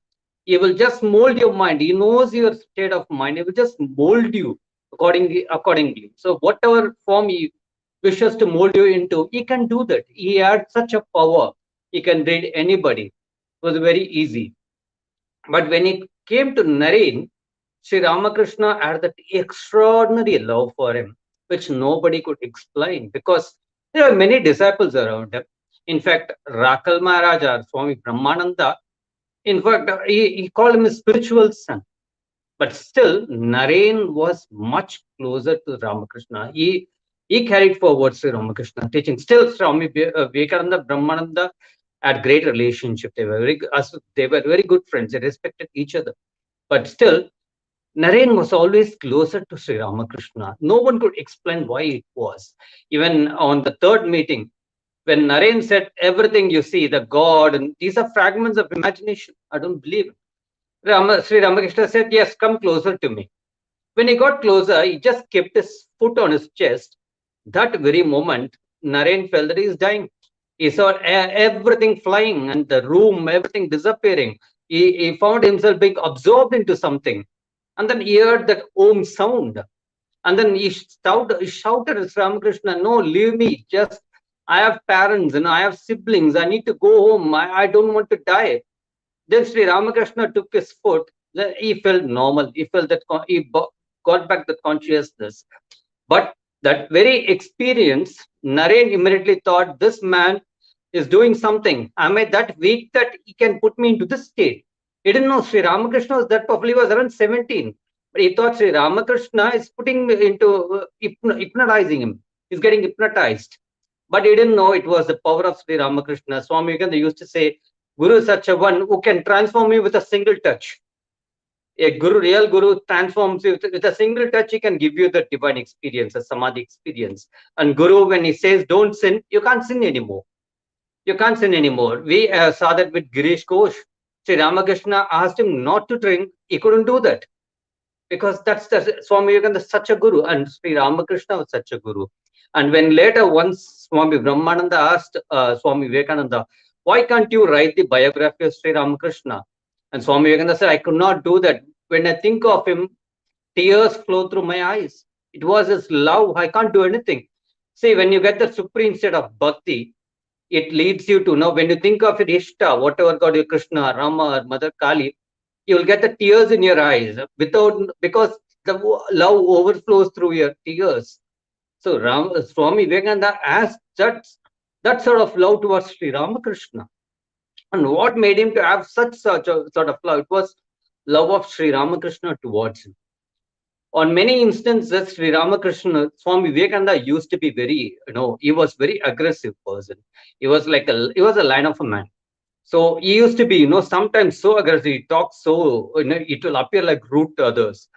he will just mold your mind. He knows your state of mind. He will just mold you accordingly. So whatever form he wishes to mold you into, he can do that. He had such a power. He can read anybody. It was very easy. But when it came to Naren, Sri Ramakrishna had that extraordinary love for him, which nobody could explain, because there are many disciples around him. In fact, Rakal Maharaja, Swami Brahmananda, in fact, he called him a spiritual son. But still, Naren was much closer to Ramakrishna. He carried forward Sri Ramakrishna teaching. Still, Swami Vivekananda, Brahmananda had great relationship. They were very good friends. They respected each other. But still, Naren was always closer to Sri Ramakrishna. No one could explain why it was. Even on the third meeting, when Naren said, everything you see, the God, and these are fragments of imagination. I don't believe it. Sri Ramakrishna said, yes, come closer to me. When he got closer, he just kept his foot on his chest. That very moment, Naren felt that he is dying. He saw everything flying and the room, everything disappearing. He found himself being absorbed into something. And then he heard that Om sound. And then he shouted at Ramakrishna, no, leave me. Just, I have parents and I have siblings. I need to go home. I don't want to die. Then Sri Ramakrishna took his foot. He felt normal. He felt that he got back the consciousness. But that very experience, Naren immediately thought, this man is doing something. Am I that weak that he can put me into this state? He didn't know Sri Ramakrishna was that powerful. He was around 17. But he thought Sri Ramakrishna is putting into hypnotizing him. He's getting hypnotized. But he didn't know it was the power of Sri Ramakrishna. Swami Vivekananda used to say, Guru is such a one who can transform you with a single touch. A guru, real guru transforms you with a single touch. He can give you the divine experience, a samadhi experience. And guru, when he says don't sin, you can't sin anymore. You can't sin anymore. We saw that with Girish Ghosh. Sri Ramakrishna asked him not to drink. He couldn't do that because that's the Swami Vivekananda is such a guru, and Sri Ramakrishna was such a guru. And when later once Swami Brahmananda asked Swami Vivekananda, why can't you write the biography of Sri Ramakrishna? And Swami Vivekananda said, I could not do that. When I think of him, tears flow through my eyes. It was his love. I can't do anything. See, when you get the supreme state of bhakti, it leads you to know, when you think of it, Ishta, whatever God, your Krishna, Rama, or Mother Kali, you will get the tears in your eyes because the love overflows through your tears. So Swami Vivekananda asked that sort of love towards Sri Ramakrishna. And what made him to have such a sort of love? It was love of Sri Ramakrishna towards him. On many instances, Sri Ramakrishna, Swami Vivekananda used to be very, he was very aggressive person. He was he was a lion of a man. So he used to be, sometimes so aggressive. He talks so, it will appear like rude to others.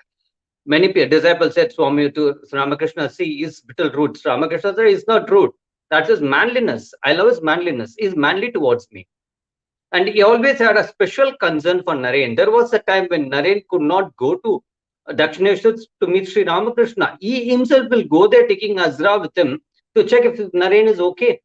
Many disciples said Swami to Ramakrishna, see, he's little rude. Ramakrishna said, he's not rude. That's his manliness. I love his manliness. He's manly towards me. And he always had a special concern for Naren. There was a time when Naren could not go to Dakshineshwar to meet Sri Ramakrishna. He himself will go there taking Azra with him to check if Naren is okay.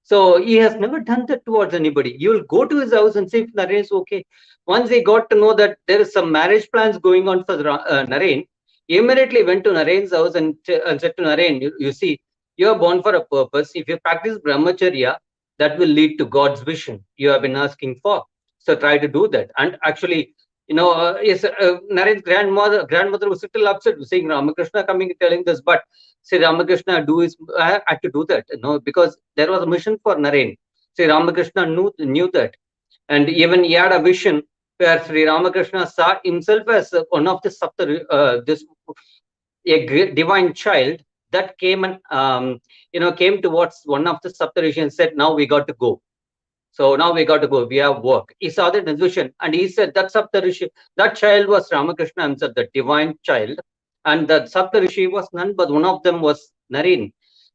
So he has never done that towards anybody. You will go to his house and see if Naren is okay. Once he got to know that there is some marriage plans going on for Naren, he immediately went to Naren's house and said to Naren, you see, you are born for a purpose. If you practice brahmacharya, that will lead to God's vision you have been asking for. So try to do that. And actually, Naren's grandmother was still upset saying Ramakrishna coming telling this, but Sri Ramakrishna had to do that, because there was a mission for Naren. Sri Ramakrishna knew that, and even he had a vision where Sri Ramakrishna saw himself as one of the a divine child that came and came towards one of the Saptarishi and said, now we got to go. So now we got to go. We have work. He saw that in his vision, and he said that Saptarishi, that child was Ramakrishna himself, the divine child, and the Saptarishi was none but one of them was Naren.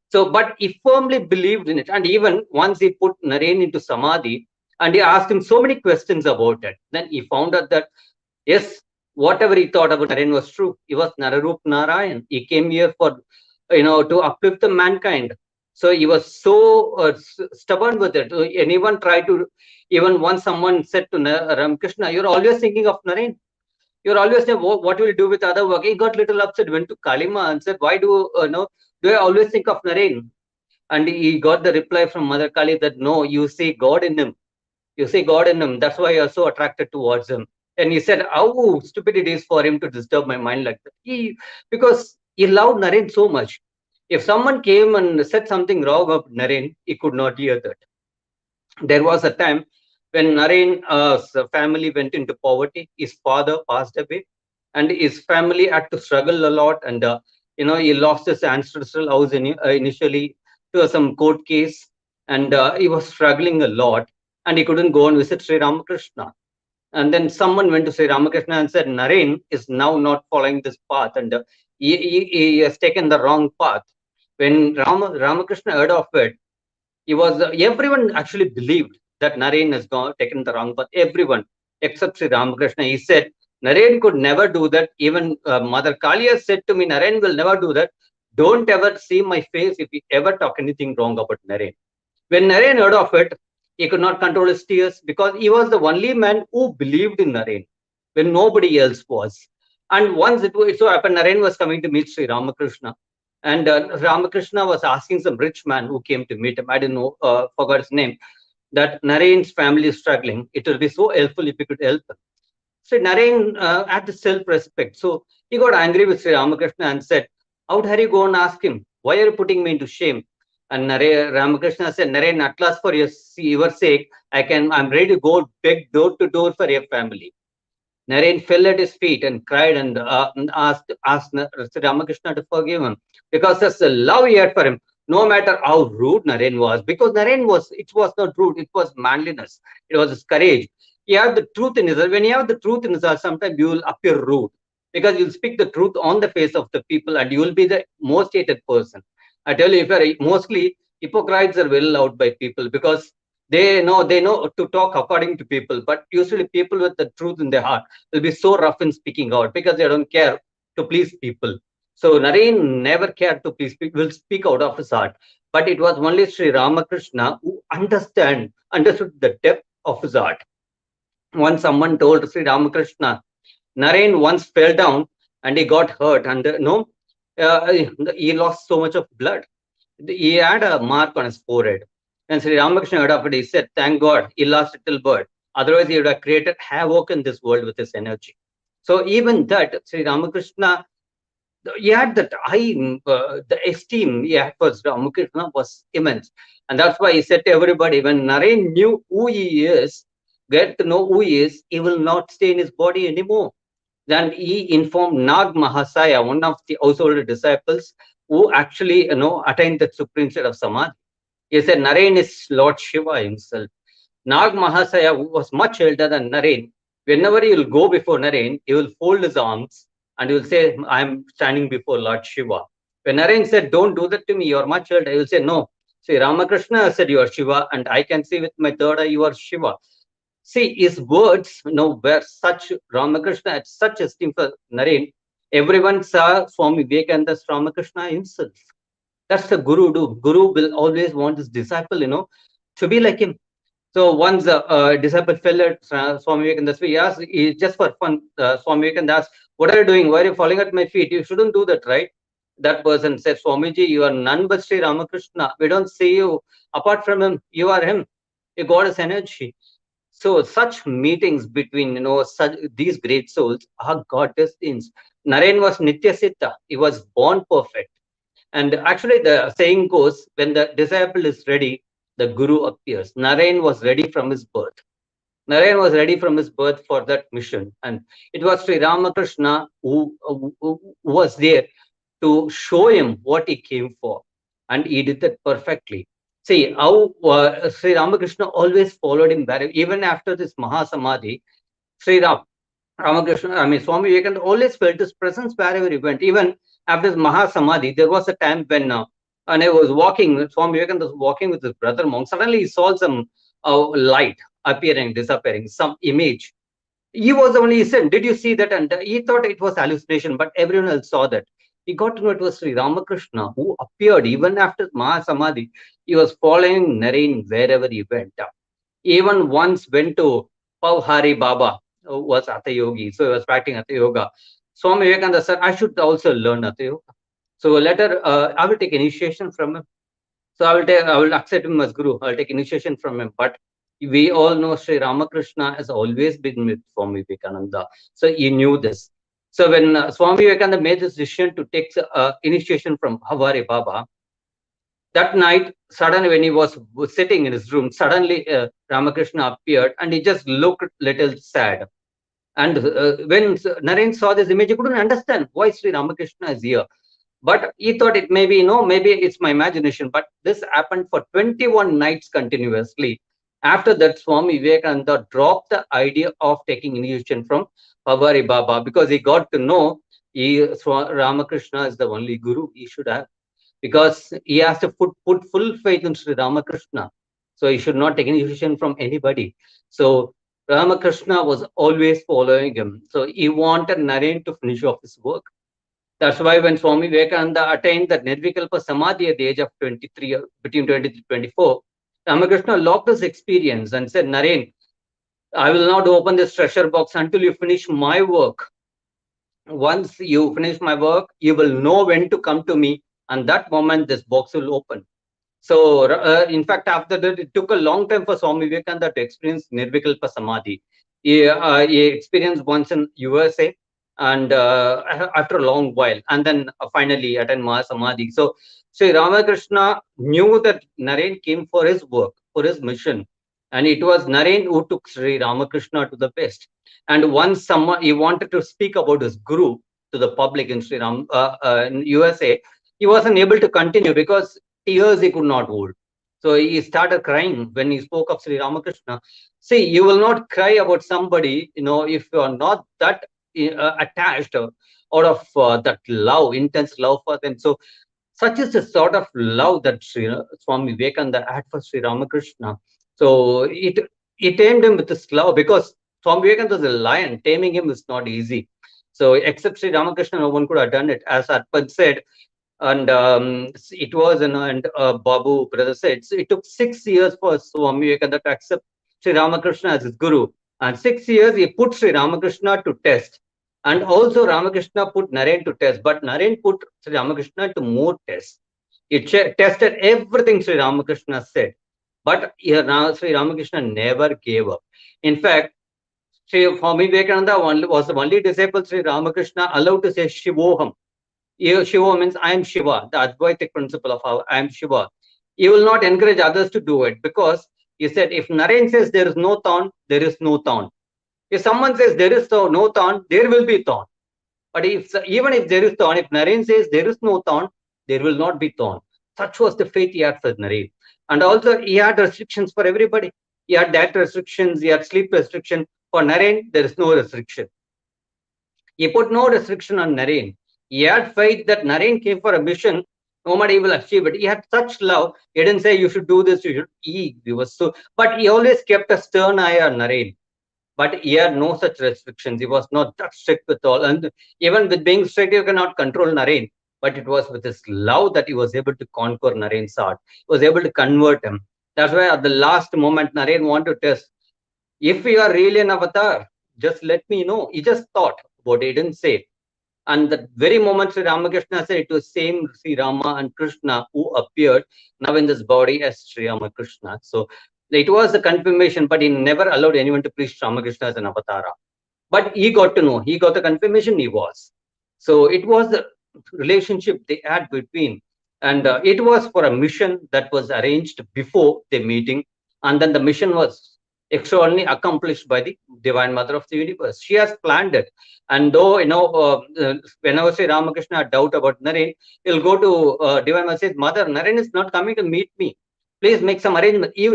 So, but he firmly believed in it, and even once he put Naren into samadhi, and he asked him so many questions about it, then he found out that yes, whatever he thought about Naren was true. He was Nararup Narayan. He came here for to uplift the mankind. So he was so stubborn with it. Anyone tried to, even once someone said to Ramakrishna, you're always thinking of Naren. You're always saying, what will you do with other work? He got little upset, went to Kalima and said, why do I always think of Naren? And he got the reply from Mother Kali that, no, you see God in him. You see God in him. That's why you're so attracted towards him. And he said, how stupid it is for him to disturb my mind like that. Because he loved Naren so much. If someone came and said something wrong about Naren, he could not hear that. There was a time when Naren's family went into poverty. His father passed away, and his family had to struggle a lot, and he lost his ancestral house initially to some court case, and he was struggling a lot, and he couldn't go and visit Sri Ramakrishna. And then someone went to Sri Ramakrishna and said, Naren is now not following this path, and he has taken the wrong path. When Ramakrishna heard of it, he was everyone actually believed that Naren has taken the wrong path. Everyone except Sri Ramakrishna. He said, Naren could never do that. Even Mother Kalia said to me, Naren will never do that. Don't ever see my face if you ever talk anything wrong about Naren. When Naren heard of it, he could not control his tears because he was the only man who believed in Naren when nobody else was. And once it so happened, Naren was coming to meet Sri Ramakrishna. And Ramakrishna was asking some rich man who came to meet him. I don't know, forgot his name. That Naren's family is struggling. It will be so helpful if you could help them. So Naren had the self-respect. So he got angry with Sri Ramakrishna and said, how dare you go and ask him? Why are you putting me into shame? And Ramakrishna said, Naren, at last for your sake, I'm ready to go beg door to door for your family. Naren fell at his feet and cried and asked Sri Ramakrishna to forgive him because that's the love he had for him, no matter how rude Naren was. Because it was not rude, it was manliness, it was his courage. He had the truth in his heart. When you have the truth in his heart, sometimes you will appear rude because you'll speak the truth on the face of the people and you will be the most hated person. I tell you, if you're mostly hypocrites are well loved by people because they know to talk according to people, but usually people with the truth in their heart will be so rough in speaking out because they don't care to please people. So Naren never cared to please people, will speak out of his heart. But it was only Sri Ramakrishna who understood the depth of his heart. Once someone told Sri Ramakrishna, Naren once fell down and he got hurt, and he lost so much of blood. He had a mark on his forehead. And Sri Ramakrishna heard of it. He said, thank God he lost a little bird. Otherwise, he would have created havoc in this world with his energy. So even that, Sri Ramakrishna, he had that the esteem he had for Sri Ramakrishna was immense. And that's why he said to everybody, when Naren knew who he is, get to know who he is, he will not stay in his body anymore. Then he informed Nag Mahasaya, one of the household disciples, who actually attained the supreme state of Samadhi. He said, Naren is Lord Shiva himself. Nag Mahasaya, who was much elder than Naren, whenever he will go before Naren, he will fold his arms and he will say, I am standing before Lord Shiva. When Naren said, don't do that to me, you are much elder, he will say, no. See, Ramakrishna said, you are Shiva, and I can see with my third eye, you are Shiva. See, his words, were such, Ramakrishna had such esteem for Naren. Everyone saw Swami Vivekananda as Ramakrishna himself. That's the Guru do. Guru will always want his disciple, to be like him. So once a disciple fell at Swami Vivekananda's feet, he just for fun, Swami Vivekananda asked, what are you doing? Why are you falling at my feet? You shouldn't do that, right? That person said, Swamiji, you are none but Sri Ramakrishna. We don't see you. Apart from him, you are him. You got his energy. So such meetings between, these great souls are God destines. Naren was Nitya Siddha. He was born perfect. And actually the saying goes, when the disciple is ready, the Guru appears. Naren was ready from his birth. Naren was ready from his birth for that mission. And it was Sri Ramakrishna who was there to show him what he came for. And he did that perfectly. See how Sri Ramakrishna always followed him back. Even after this Mahasamadhi, Swami Vivekananda always felt his presence wherever he went. Even after his Mahasamadhi, there was a time when and I was walking, Swami Vivekananda was walking with his brother monk. Suddenly he saw some light appearing, disappearing, some image. He was the one, he said, did you see that? And he thought it was hallucination, but everyone else saw that. He got to know it was Sri Ramakrishna who appeared even after Mahasamadhi. He was following Naren wherever he went. Even once went to Pauhari Baba, who was Hatha Yogi, so he was practicing Hatha Yoga. Swami Vivekananda said, I should also learn Hatha Yoga. So later, I will take initiation from him. So I will accept him as Guru. I'll take initiation from him. But we all know Sri Ramakrishna has always been with Swami Vivekananda. So he knew this. So when Swami Vivekananda made this decision to take initiation from Havari Baba, that night, suddenly when he was sitting in his room, suddenly Ramakrishna appeared and he just looked little sad. And when Naren saw this image, he couldn't understand why Sri Ramakrishna is here. But he thought it maybe, maybe it's my imagination. But this happened for 21 nights continuously. After that, Swami Vivekananda dropped the idea of taking initiation from Pavari Baba, because he got to know Ramakrishna is the only guru he should have, because he has to put full faith in Sri Ramakrishna. So he should not take initiation from anybody. So Ramakrishna was always following him. So he wanted Naren to finish off his work. That's why when Swami Vivekananda attained the Nirvikalpa Samadhi at the age of 23, between 23 and 24, Ramakrishna locked his experience and said, Naren, I will not open this treasure box until you finish my work. Once you finish my work, you will know when to come to me, and that moment this box will open. So, in fact, after that, it took a long time for Swami Vivekananda to experience Nirvikalpa Samadhi. He experienced once in USA, and after a long while, and then finally attend Mahasamadhi. So, Sri Ramakrishna knew that Naren came for his work, for his mission, and it was Naren who took Sri Ramakrishna to the best. And once he wanted to speak about his guru to the public in in USA, he wasn't able to continue because tears he could not hold. So he started crying when he spoke of Sri Ramakrishna. See, you will not cry about somebody, if you are not that attached out of that love, intense love for them. So such is the sort of love that Swami Vivekananda had for Sri Ramakrishna. So it tamed him with this love, because Swami Vivekananda is a lion. Taming him is not easy. So except Sri Ramakrishna, no one could have done it. As Arpan said, and it was, and Babu brother said, so it took 6 years for Swami Vivekananda to accept Sri Ramakrishna as his guru. And 6 years he put Sri Ramakrishna to test. And also Ramakrishna put Naren to test, but Naren put Sri Ramakrishna to more tests. It tested everything Sri Ramakrishna said. But Sri Ramakrishna never gave up. In fact, Swami Vivekananda was the only disciple Sri Ramakrishna allowed to say Shivoham. Shiva means I am Shiva, the Advaitic principle of how I am Shiva. He will not encourage others to do it, because he said, if Naren says there is no thorn, there is no thorn. If someone says there is no thorn, there will be thorn. But even if there is thorn, if Naren says there is no thorn, there will not be thorn. Such was the faith he had for Naren. And also he had restrictions for everybody. He had diet restrictions, he had sleep restriction. For Naren, there is no restriction. He put no restriction on Naren. He had faith that Naren came for a mission, nobody will achieve it. He had such love. He didn't say you should do this, you should. He was so, but he always kept a stern eye on Naren. But he had no such restrictions. He was not that strict with all. And even with being strict, you cannot control Naren. But it was with his love that he was able to conquer Naren's heart. He was able to convert him. That's why at the last moment, Naren wanted to test, if you are really an avatar, just let me know. He just thought about it, he didn't say. And the very moment Sri Ramakrishna said, it was same Sri Rama and Krishna who appeared now in this body as Sri Ramakrishna. So it was a confirmation, but he never allowed anyone to preach Ramakrishna as an avatara. But he got to know, he got the confirmation he was. So it was the relationship they had between. And it was for a mission that was arranged before the meeting. And then the mission was extraordinarily accomplished by the Divine Mother of the Universe. She has planned it. And though, whenever Sri Ramakrishna had doubt about Naren, he'll go to Divine Mother, says, Mother, Naren is not coming to meet me. Please make some arrangement. He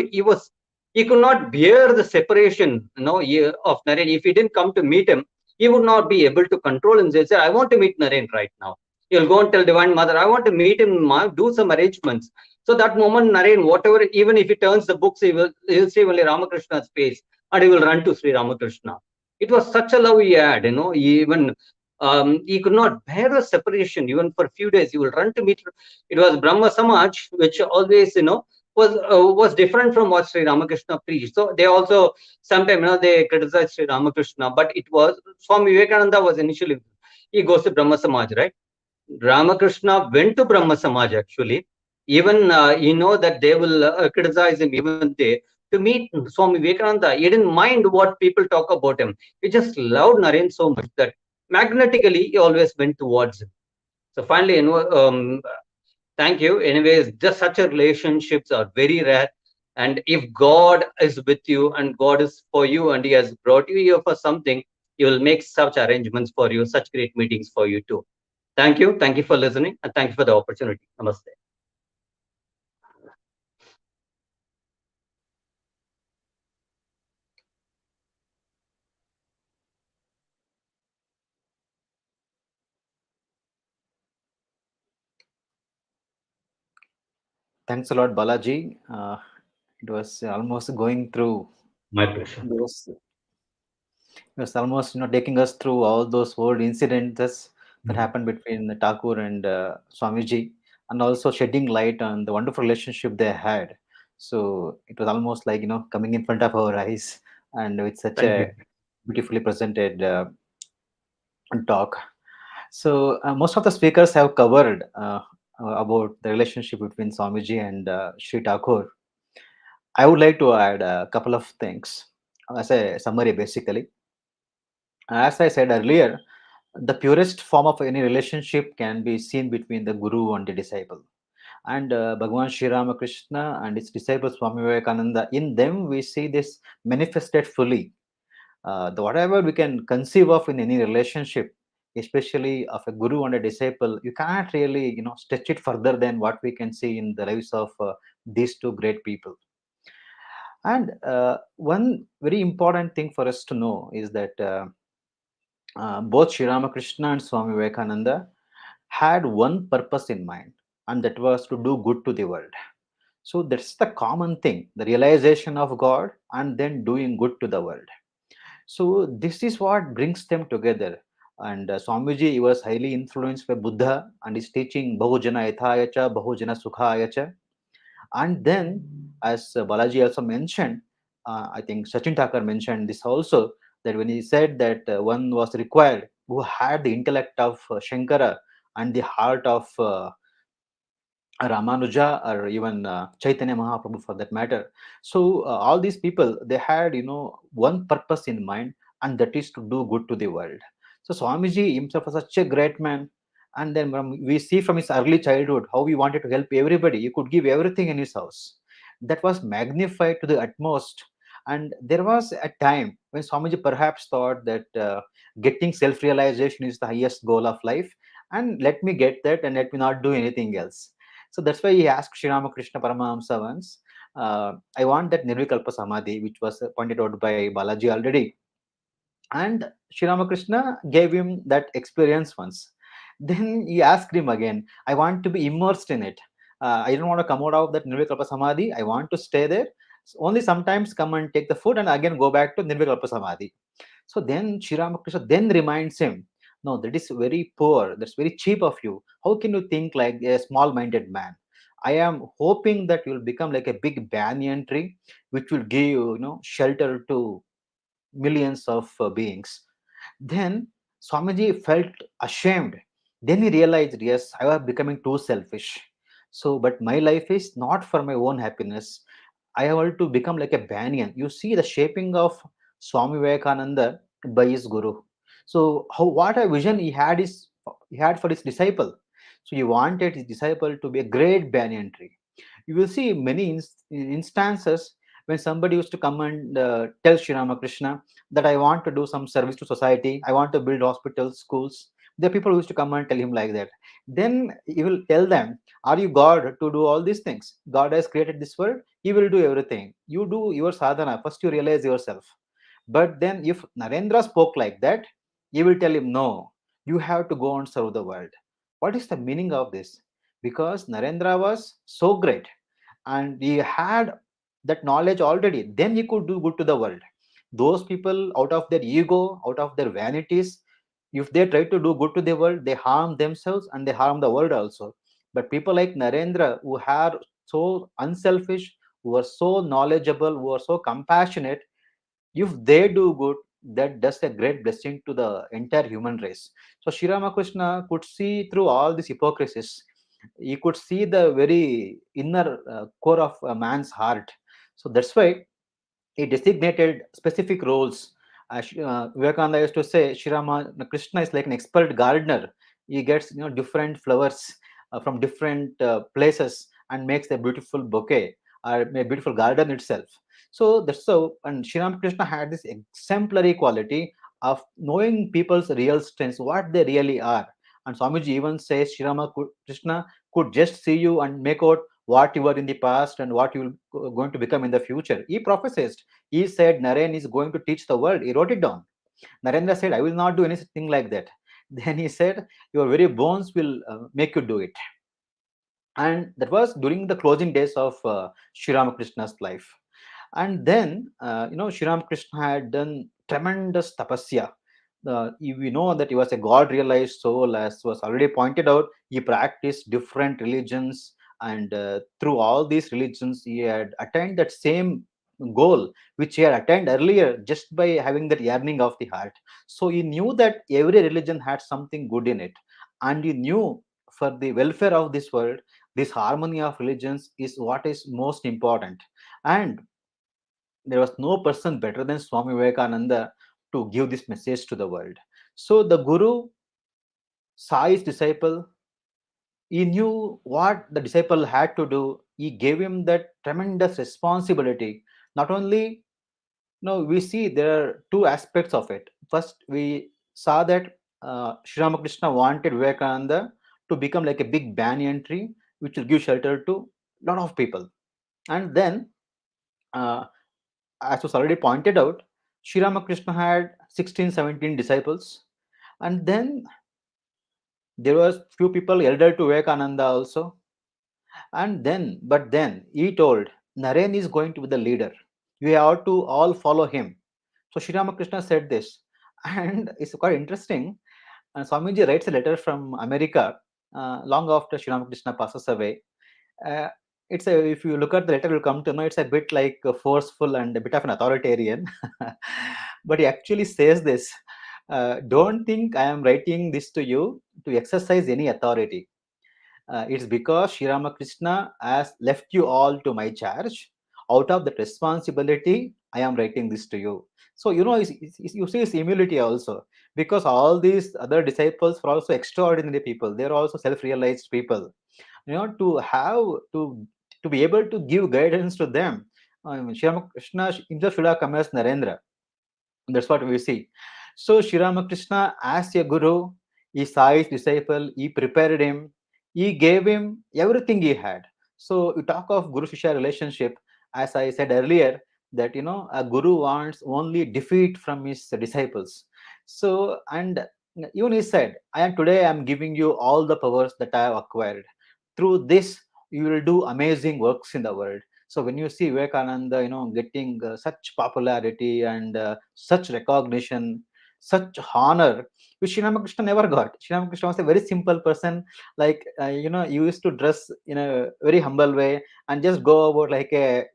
could not bear the separation, of Naren. If he didn't come to meet him, he would not be able to control himself. Say, I want to meet Naren right now. He'll go and tell Divine Mother, I want to meet him, do some arrangements. So that moment, Naren, whatever, even if he turns the books, he'll see only Ramakrishna's face, and he will run to Sri Ramakrishna. It was such a love he had, even he could not bear the separation. Even for a few days, he will run to meet. It was Brahma Samaj, which always, was different from what Sri Ramakrishna preached. So they also sometimes, they criticize Sri Ramakrishna, but it was Swami Vivekananda was initially, he goes to Brahma Samaj, right? Ramakrishna went to Brahma Samaj actually. Even that they will criticize him even there, to meet Swami Vivekananda. He didn't mind what people talk about him. He just loved Naren so much that magnetically he always went towards him. So finally, thank you. Anyways, just such a relationships are very rare. And if God is with you and God is for you and he has brought you here for something, You will make such arrangements for you, such great meetings for you too. Thank you. Thank you for listening, and thank you for the opportunity. Namaste. Thanks a lot, Balaji. It was almost going through My pleasure. those. It was almost taking us through all those old incidents that Mhm. happened between Thakur and Swamiji, and also shedding light on the wonderful relationship they had. So it was almost like coming in front of our eyes, and with such Thank you. a beautifully presented talk. So most of the speakers have covered about the relationship between Swamiji and Sri Thakur. I would like to add a couple of things as a summary, basically. As I said earlier, the purest form of any relationship can be seen between the guru and the disciple. And Bhagavan Sri Ramakrishna and his disciple Swami Vivekananda, in them we see this manifested fully. Whatever we can conceive of in any relationship, especially of a guru and a disciple, you cannot really stretch it further than what we can see in the lives of these two great people. And one very important thing for us to know is that both Sri Ramakrishna and Swami Vivekananda had one purpose in mind, and that was to do good to the world. So that's the common thing, the realization of God and then doing good to the world. So this is what brings them together. And Swamiji, he was highly influenced by Buddha and his teaching Bahujana Ithaya cha, Bahujana Sukhaya cha. And then, as Balaji also mentioned, I think Sachin Thakur mentioned this also, that when he said that one was required who had the intellect of Shankara and the heart of Ramanuja, or even Chaitanya Mahaprabhu for that matter. So all these people, they had one purpose in mind, and that is to do good to the world. So Swamiji himself was such a great man, and then we see from his early childhood how he wanted to help everybody. He could give everything in his house. That was magnified to the utmost. And there was a time when Swamiji perhaps thought that getting self-realization is the highest goal of life, and let me get that and let me not do anything else. So that's why he asked Sri Ramakrishna Paramahamsa once, I want that Nirvikalpa Samadhi, which was pointed out by Balaji already. And Sri Ramakrishna gave him that experience once. Then he asked him again, I want to be immersed in it. I don't want to come out of that Nirvikalpa Samadhi. I want to stay there. Only sometimes come and take the food and again go back to Nirvikalpa Samadhi. So then Sri Ramakrishna then reminds him, no, that is very poor. That's very cheap of you. How can you think like a small-minded man? I am hoping that you will become like a big banyan tree, which will give shelter to millions of beings. Then Swamiji felt ashamed. Then he realized, yes, I was becoming too selfish. So, but my life is not for my own happiness. I have to become like a banyan. You see the shaping of Swami Vivekananda by his guru. So, how what a vision he had for his disciple. So, he wanted his disciple to be a great banyan tree. You will see many instances when somebody used to come and tell Sri Ramakrishna that I want to do some service to society, I want to build hospitals, schools. The people who used to come and tell him like that. Then he will tell them, are you God to do all these things? God has created this world, he will do everything. You do your sadhana, first you realize yourself. But then if Narendra spoke like that, he will tell him, no, you have to go and serve the world. What is the meaning of this? Because Narendra was so great and he had that knowledge already, then he could do good to the world. Those people, out of their ego, out of their vanities, if they try to do good to the world, they harm themselves and they harm the world also. But people like Narendra, who are so unselfish, who are so knowledgeable, who are so compassionate, if they do good, that does a great blessing to the entire human race. So Sri Ramakrishna could see through all these hypocrisies. He could see the very inner core of a man's heart. So that's why he designated specific roles. Vivekananda used to say, Sri Krishna is like an expert gardener. He gets different flowers from different places and makes a beautiful bouquet or a beautiful garden itself. So that's so. And Sri Krishna had this exemplary quality. of knowing people's real strengths, what they really are. And Swamiji even says Sri Krishna could just see you and make out what you were in the past and what you will going to become in the future. He prophesied. He said Naren is going to teach the world. He wrote it down. Narendra said, I will not do anything like that. Then he said, your very bones will make you do it. And that was during the closing days of Sri Ramakrishna's life. And then, Sri Ramakrishna had done tremendous tapasya. We know that he was a God realized soul, as was already pointed out. He practiced different religions, and through all these religions, he had attained that same goal which he had attained earlier just by having that yearning of the heart. So he knew that every religion had something good in it, and he knew for the welfare of this world, this harmony of religions is what is most important. And there was no person better than Swami Vivekananda to give this message to the world. So the Guru saw his disciple. He knew what the disciple had to do. He gave him that tremendous responsibility. Not only, we see there are two aspects of it. First, we saw that Sri Ramakrishna wanted Vivekananda to become like a big banyan tree, which will give shelter to a lot of people. And then, uh, as was already pointed out, Sri Ramakrishna had 16, 17 disciples. And then there was few people elder to Vivekananda also. And then, but then he told, Naren is going to be the leader. You have to all follow him. So Sri Ramakrishna said this. And it's quite interesting. Swamiji writes a letter from America long after Sri Ramakrishna passes away. Uh, it's a, if you look at the letter, you'll come to know it's a bit like forceful and a bit of an authoritarian. But he actually says this: don't think I am writing this to you to exercise any authority. It's because Sri Ramakrishna has left you all to my charge. Out of that responsibility, I am writing this to you. So, you see his humility also, because all these other disciples were also extraordinary people. They're also self-realized people. To have to be able to give guidance to them. Sri Ramakrishna himself should have come as Narendra. That's what we see. So Sri Ramakrishna, as a guru, he saw his disciple, he prepared him, he gave him everything he had. So you talk of Guru Shishya relationship, as I said earlier, that a guru wants only defeat from his disciples. So, and even he said, I am giving you all the powers that I have acquired. Through this, you will do amazing works in the world. So when you see Vivekananda, getting such popularity and such recognition, such honor, which Sri Ramakrishna never got. Sri Ramakrishna was a very simple person, like he used to dress in a very humble way and just go about like I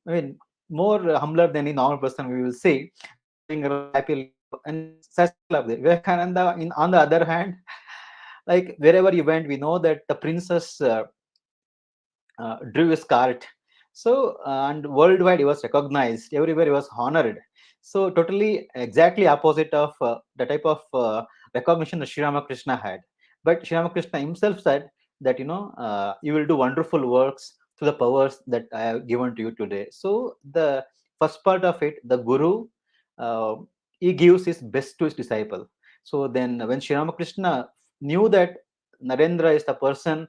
mean, more humbler than any normal person we will see, just going around happily, and such people are there. Vivekananda, on the other hand, like wherever he went, we know that the princess drew his cart. So, and worldwide he was recognized, everywhere he was honored. So, totally exactly opposite of the type of recognition that Sri Ramakrishna had. But Sri Ramakrishna himself said that, you will do wonderful works through the powers that I have given to you today. So, the first part of it, the Guru, uh, he gives his best to his disciple. So, then when Sri Ramakrishna knew that Narendra is the person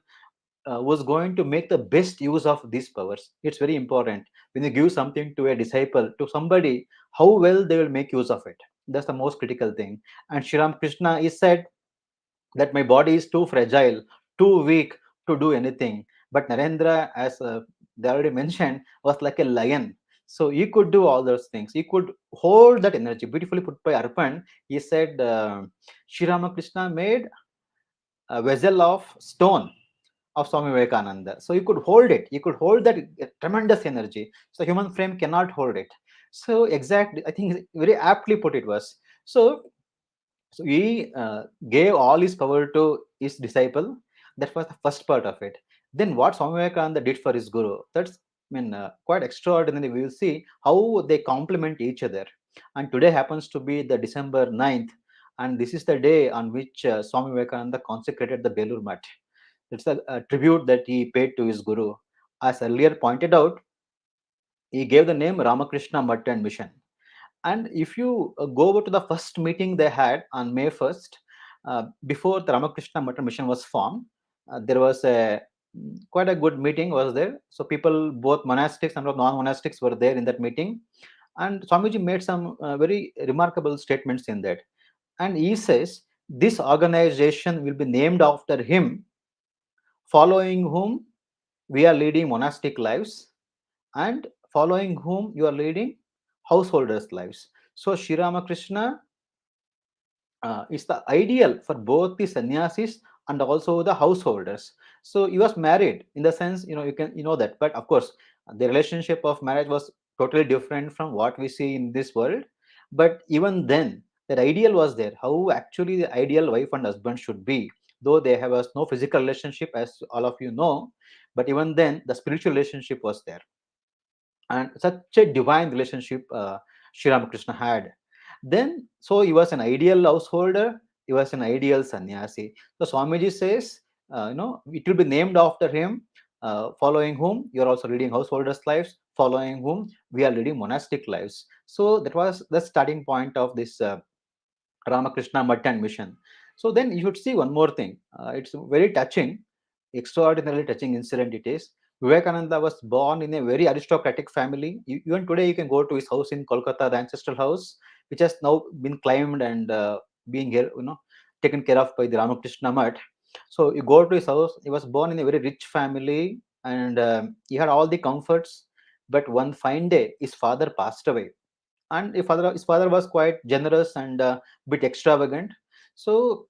was going to make the best use of these powers. It's very important when you give something to a disciple, to somebody, how well they will make use of it. That's the most critical thing. And Sri Krishna is said that my body is too fragile, too weak to do anything. But Narendra, as they already mentioned, was like a lion. So he could do all those things. He could hold that energy. Beautifully put by Arpan. He said, Sri Krishna made a vessel of stone of Swami Vivekananda. So you could hold it. You could hold that tremendous energy. So human frame cannot hold it. So exactly, I think very aptly put it was. So he gave all his power to his disciple. That was the first part of it. Then what Swami Vivekananda did for his guru, that's quite extraordinary. We will see how they complement each other. And today happens to be the December 9th, and this is the day on which Swami Vivekananda consecrated the Belur Math. It's a tribute that he paid to his guru. As earlier pointed out, he gave the name Ramakrishna Math and Mission. And if you go over to the first meeting they had on May 1st, before the Ramakrishna Mata mission was formed, there was a quite a good meeting was there. So people, both monastics and non-monastics, were there in that meeting. And Swamiji made some very remarkable statements in that. And he says, this organization will be named after him, following whom we are leading monastic lives, and following whom you are leading householders' lives. So Sri Ramakrishna is the ideal for both the sannyasis and also the householders. So he was married in the sense, you know that, but of course the relationship of marriage was totally different from what we see in this world. But even then, that ideal was there, how actually the ideal wife and husband should be, though they have no physical relationship, as all of you know. But even then, the spiritual relationship was there, and such a divine relationship Sri Ramakrishna had. Then, so he was an ideal householder, he was an ideal sannyasi. So Swamiji says, it will be named after him, following whom you are also leading householders' lives, following whom we are leading monastic lives. So that was the starting point of this Ramakrishna Mutt and Mission. So then you should see one more thing. It's very touching, extraordinarily touching incident it is. Vivekananda was born in a very aristocratic family. Even today, you can go to his house in Kolkata, the ancestral house, which has now been climbed and being here, taken care of by the Ramakrishna Mutt. So you go to his house. He was born in a very rich family, and he had all the comforts. But one fine day, his father passed away, and his father was quite generous and bit extravagant. So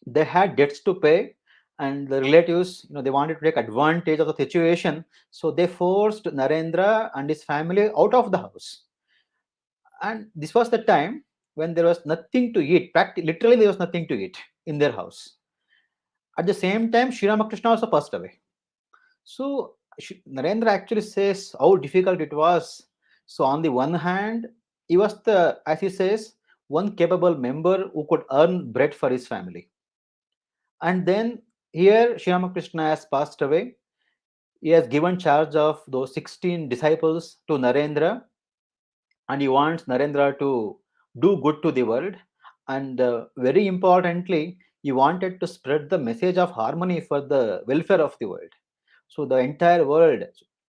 they had debts to pay, and the relatives, they wanted to take advantage of the situation. So they forced Narendra and his family out of the house. And this was the time when there was nothing to eat. Literally, there was nothing to eat in their house. At the same time, Sri Ramakrishna also passed away. So Narendra actually says how difficult it was. So on the one hand, he was the, as he says, one capable member who could earn bread for his family. And then here Sri Ramakrishna has passed away. He has given charge of those 16 disciples to Narendra, and he wants Narendra to do good to the world. And very importantly, he wanted to spread the message of harmony for the welfare of the world. So the entire world,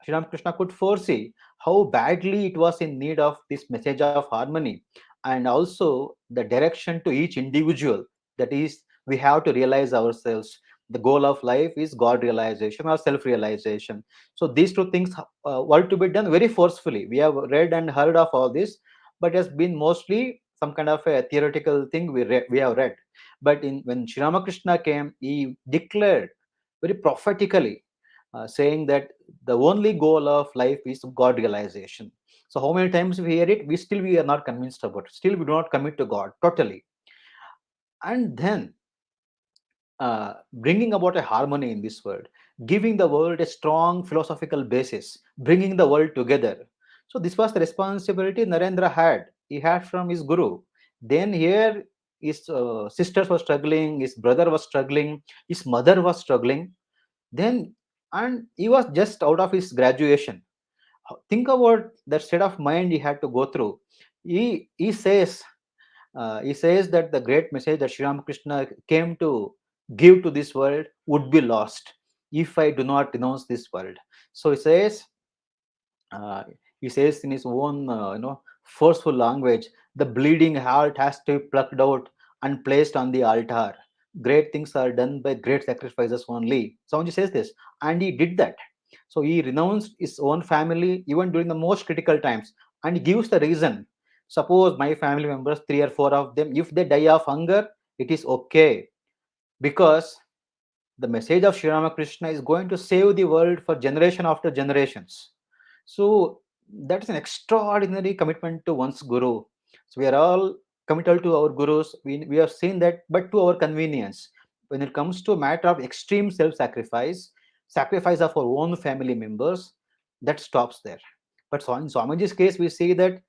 Sri Ramakrishna could foresee how badly it was in need of this message of harmony, and also the direction to each individual. That is, we have to realize ourselves. The goal of life is God realization or self realization. So these two things were to be done very forcefully. We have read and heard of all this, but it has been mostly some kind of a theoretical thing we have read. But when Sri Ramakrishna came, he declared very prophetically, saying that the only goal of life is God realization. So how many times we hear it, we are not convinced about it. Still we do not commit to God totally. And then bringing about a harmony in this world, giving the world a strong philosophical basis, bringing the world together. So this was the responsibility Narendra had. He had from his guru. Then here his sisters were struggling, his brother was struggling, his mother was struggling. Then, and he was just out of his graduation. Think about that state of mind he had to go through. He says that the great message that Sri Ramakrishna came to give to this world would be lost if I do not renounce this world. So uh, he says in his own forceful language, the bleeding heart has to be plucked out and placed on the altar. Great things are done by great sacrifices only. Swamiji says this, and he did that. So he renounced his own family even during the most critical times, and he gives the reason. Suppose my family members, three or four of them, if they die of hunger, it is okay, because the message of Sri Ramakrishna is going to save the world for generation after generations. So that's an extraordinary commitment to one's guru. So we are all committed to our gurus. We have seen that, but to our convenience. When it comes to a matter of extreme self-sacrifice, sacrifice of our own family members, that stops there. But so in Swamiji's case, we see that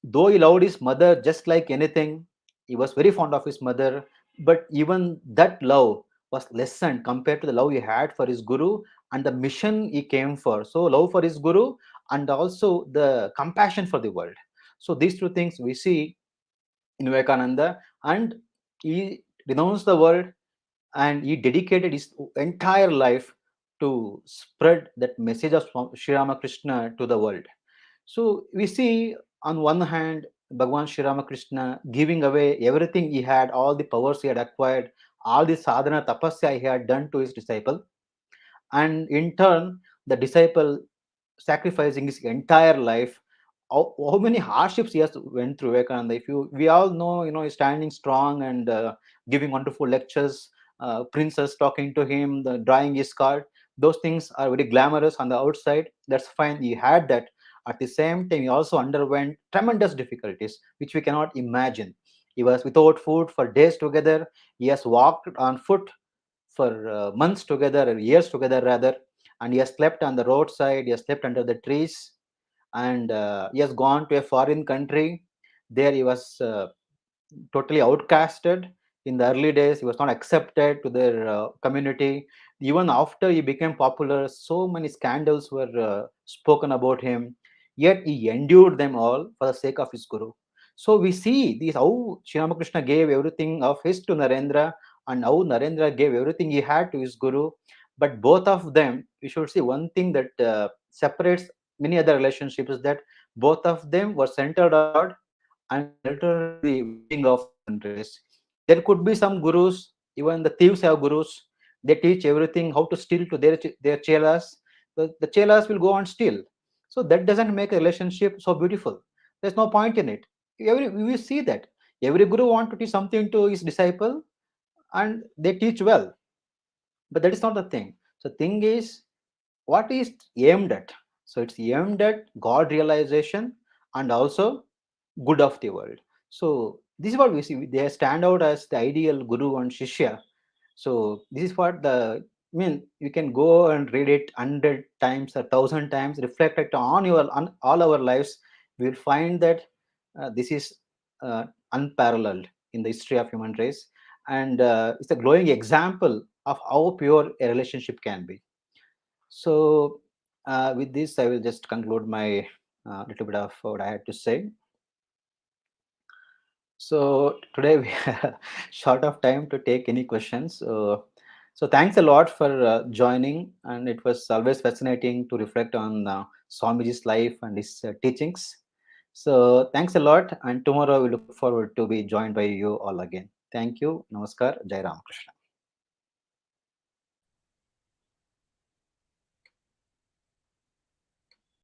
though he loved his mother just like anything, he was very fond of his mother, but even that love was lessened compared to the love he had for his guru and the mission he came for. So, love for his guru and also the compassion for the world. So these two things we see in Vivekananda, and he renounced the world and he dedicated his entire life to spread that message of Sri Ramakrishna to the world. So we see on one hand Bhagwan Sri Ramakrishna giving away everything he had, all the powers he had acquired, all the sadhana tapasya he had done to his disciple, and in turn the disciple sacrificing his entire life. How many hardships he has went through, Vivekananda. If you we all know, he's standing strong and giving wonderful lectures, princess talking to him, the drawing his card. Those things are very glamorous on the outside. That's fine. He had that. At the same time, he also underwent tremendous difficulties, which we cannot imagine. He was without food for days together. He has walked on foot for months together, or years together rather, and he has slept on the roadside. He has slept under the trees, and he has gone to a foreign country. There he was totally outcasted. In the early days he was not accepted to their community. Even after he became popular, so many scandals were spoken about him, yet he endured them all for the sake of his guru. So we see these how Sri Ramakrishna gave everything of his to Narendra, and how Narendra gave everything he had to his guru. But both of them, we should see one thing that separates many other relationships, is that both of them were centered on God and centered in the well-being of the human race. There could be some gurus, even the thieves have gurus. They teach everything how to steal to their chelas. The chelas will go and steal. So that doesn't make a relationship so beautiful. There's no point in it. We see that every guru want to teach something to his disciple, and they teach well. But that is not the thing. So thing is, what is aimed at? So it's aimed at God realization and also good of the world. So this is what we see. They stand out as the ideal guru and shishya. So this is what I mean. You can go and read it 100 times, 1,000 times, reflect it on all our lives. We will find that this is unparalleled in the history of human race, and it's a glowing example of how pure a relationship can be. So, with this, I will just conclude my little bit of what I had to say. So, today we are short of time to take any questions. So, thanks a lot for joining, and it was always fascinating to reflect on Swamiji's life and his teachings. So, thanks a lot, and tomorrow we look forward to be joined by you all again. Thank you. Namaskar. Jai Ramakrishna.